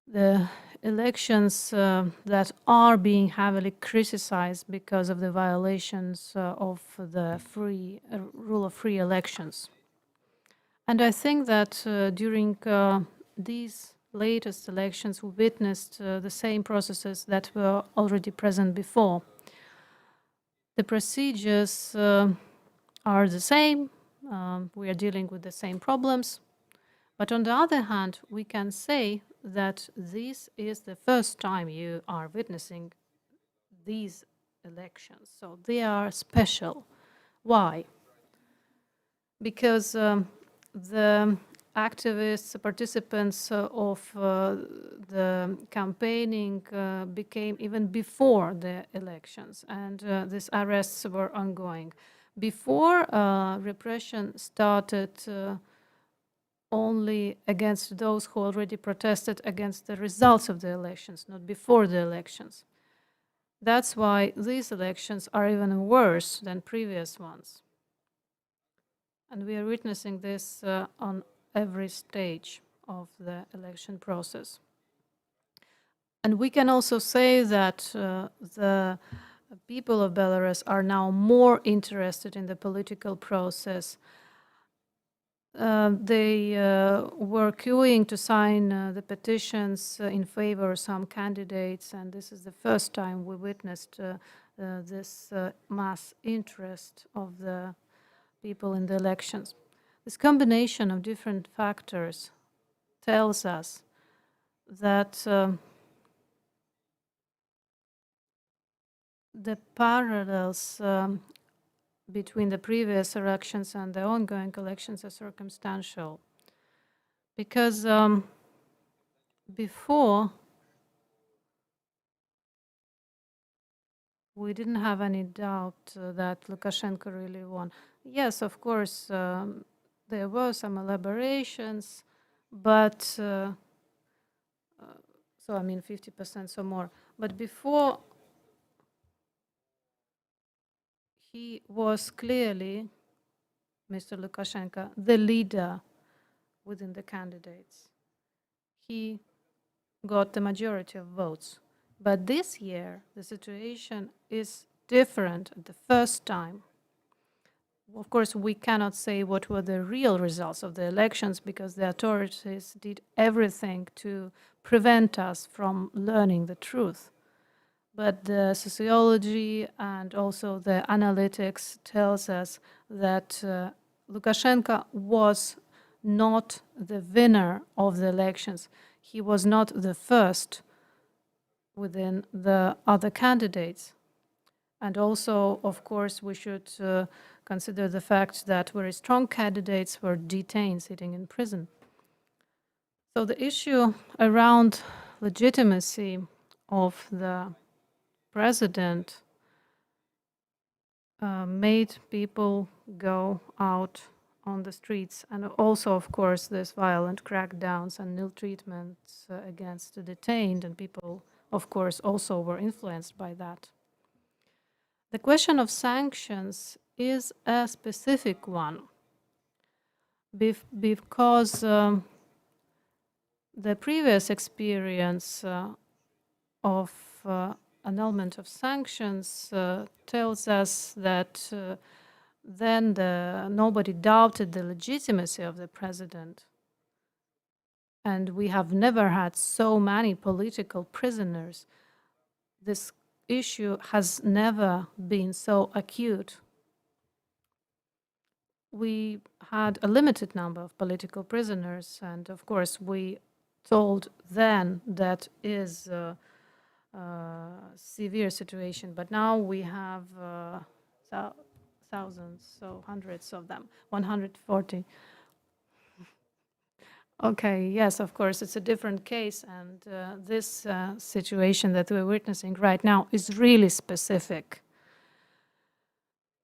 The elections that are being heavily criticized because of the violations of the rule of free elections. And I think that during these latest elections, we witnessed the same processes that were already present before. The procedures are the same. We are dealing with the same problems. But on the other hand, we can say that this is the first time you are witnessing these elections. So they are special. Why? Because the activists, participants of the campaigning became even before the elections, and these arrests were ongoing. Before, repression started only against those who already protested against the results of the elections, not before the elections. That's why these elections are even worse than previous ones. And we are witnessing this on every stage of the election process. And we can also say that the people of Belarus are now more interested in the political process. They were queuing to sign the petitions in favor of some candidates, and this is the first time we witnessed this mass interest of the people in the elections. This combination of different factors tells us that the parallels between the previous elections and the ongoing elections are circumstantial. Because before, we didn't have any doubt that Lukashenko really won. Yes, of course, there were some elaborations, but so I mean 50% or more. But before, he was clearly, Mr. Lukashenko, the leader within the candidates. He got the majority of votes. But this year, the situation is different at the first time. Of course, we cannot say what were the real results of the elections because the authorities did everything to prevent us from learning the truth. But the sociology and also the analytics tells us that Lukashenko was not the winner of the elections. He was not the first within the other candidates. And also, of course, we should consider the fact that very strong candidates were detained, sitting in prison. So the issue around legitimacy of the president made people go out on the streets. And also, of course, this violent crackdowns and ill treatments against the detained, and people, of course, also were influenced by that. The question of sanctions is a specific one because the previous experience of annulment of sanctions tells us that then nobody doubted the legitimacy of the president. And we have never had so many political prisoners. This issue has never been so acute. We had a limited number of political prisoners, and of course we told then that is a severe situation, but now we have thousands, so hundreds of them, 140. Okay, yes, of course, it's a different case, and this situation that we're witnessing right now is really specific.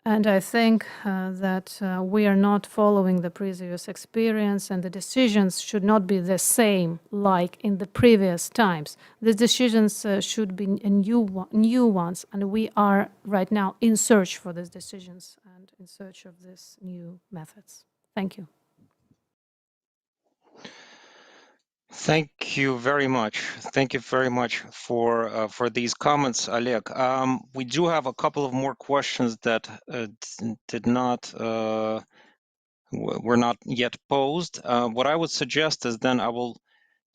And I think that we are not following the previous experience, and the decisions should not be the same like in the previous times. The decisions should be new ones, and we are right now in search for these decisions and in search of these new methods. Thank you. Thank you very much. Thank you very much for these comments, Oleg. We do have a couple of more questions that were not yet posed. What I would suggest is then I will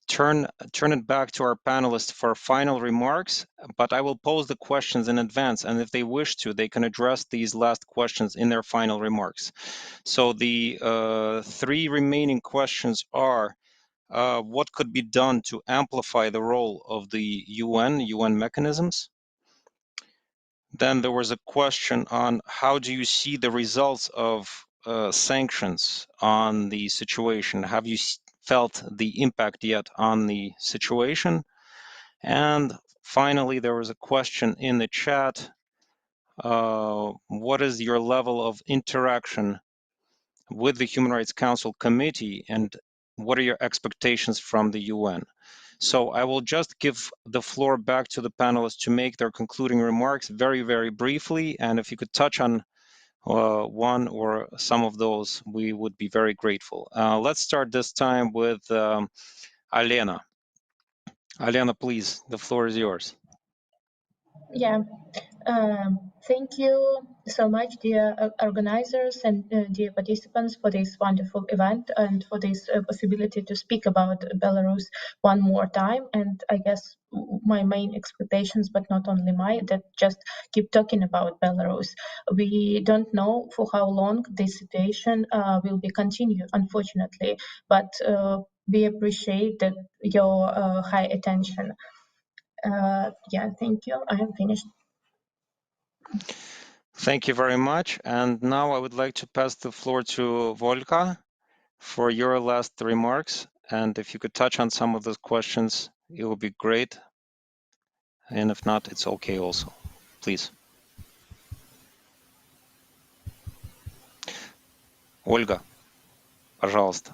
turn it back to our panelists for final remarks, but I will pose the questions in advance, and if they wish to, they can address these last questions in their final remarks. So the three remaining questions are, what could be done to amplify the role of the UN mechanisms? Then there was a question on how do you see the results of sanctions on the situation? Have you felt the impact yet on the situation? And finally, there was a question in the chat. What is your level of interaction with the Human Rights Council Committee, and what are your expectations from the UN? So I will just give the floor back to the panelists to make their concluding remarks very, very briefly. And if you could touch on one or some of those, we would be very grateful. Let's start this time with Alena. Alena, please, the floor is yours. Yeah, thank you so much, dear organizers and dear participants, for this wonderful event and for this possibility to speak about Belarus one more time. And I guess my main expectations, but not only mine, that just keep talking about Belarus. We don't know for how long this situation will be continued, unfortunately, but we appreciate that your high attention. Yeah, thank you. I am finished. Thank you very much. And now I would like to pass the floor to Volka for your last remarks. And if you could touch on some of those questions, it would be great. And if not, it's okay also. Please. Ольга, пожалуйста.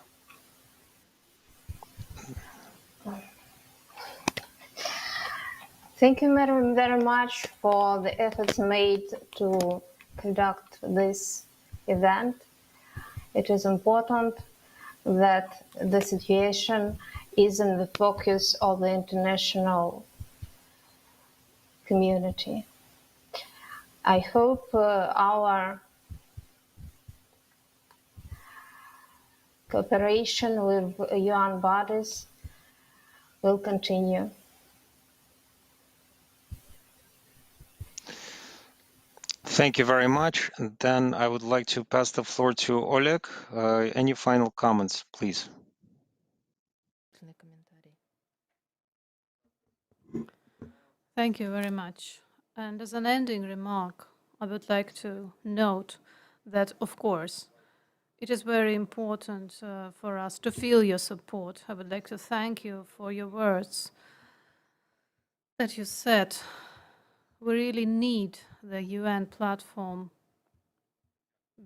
Thank you very, very much for the efforts made to conduct this event. It is important that the situation is in the focus of the international community. I hope our cooperation with UN bodies will continue. Thank you very much. And then I would like to pass the floor to Oleg. Any final comments, please? Thank you very much. And as an ending remark, I would like to note that, of course, it is very important for us to feel your support. I would like to thank you for your words that you said. We really need the UN platform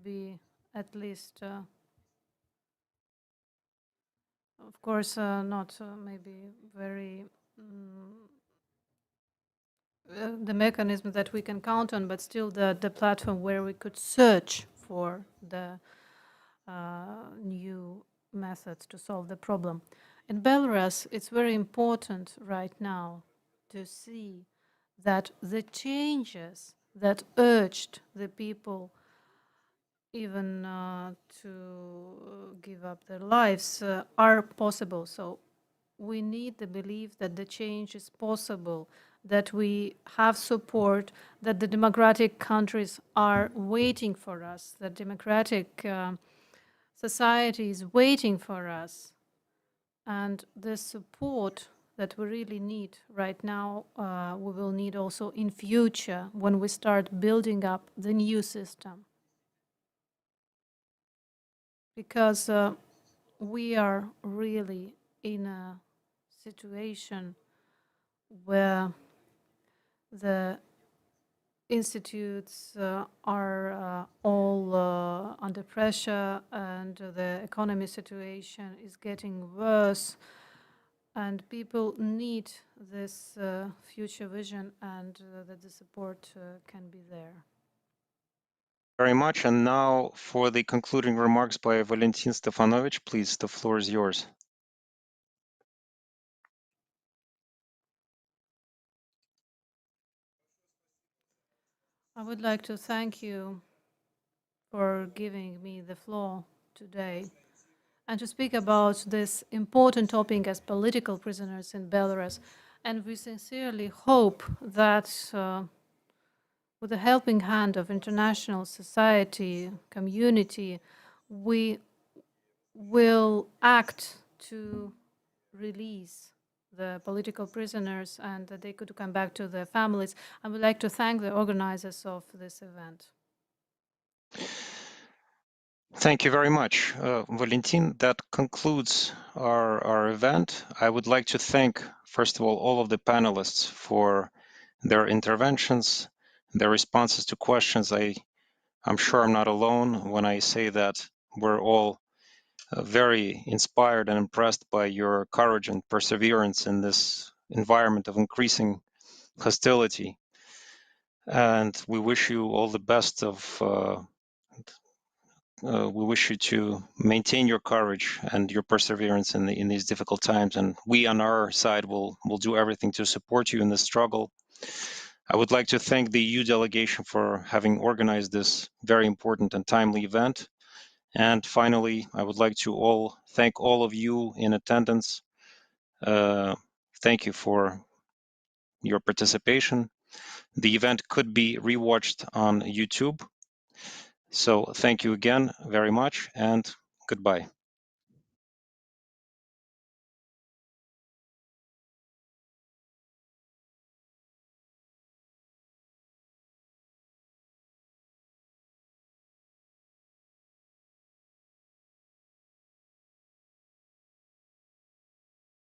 be at least, of course, not maybe very the mechanism that we can count on, but still the platform where we could search for the new methods to solve the problem. In Belarus, it's very important right now to see that the changes that urged the people even to give up their lives are possible. So we need the belief that the change is possible, that we have support, that the democratic countries are waiting for us, that democratic society is waiting for us. And the support that we really need right now, we will need also in future when we start building up the new system. Because we are really in a situation where the institutes are all under pressure, and the economy situation is getting worse, and people need this future vision, and that the support can be there. Very much. And now for the concluding remarks by Valentin Stefanovich, please, the floor is yours. I would like to thank you for giving me the floor today and to speak about this important topic as political prisoners in Belarus. And we sincerely hope that with the helping hand of international society, community, we will act to release the political prisoners and that they could come back to their families. I would like to thank the organizers of this event. Thank you very much, Valentin. That concludes our event. I would like to thank, first of all of the panelists for their interventions, their responses to questions. I'm sure I'm not alone when I say that we're all very inspired and impressed by your courage and perseverance in this environment of increasing hostility. And we wish you all the best of we wish you to maintain your courage and your perseverance in these difficult times. And we on our side will do everything to support you in this struggle. I would like to thank the EU delegation for having organized this very important and timely event. And finally, I would like to thank all of you in attendance. Thank you for your participation. The event could be rewatched on YouTube. So thank you again very much, and goodbye.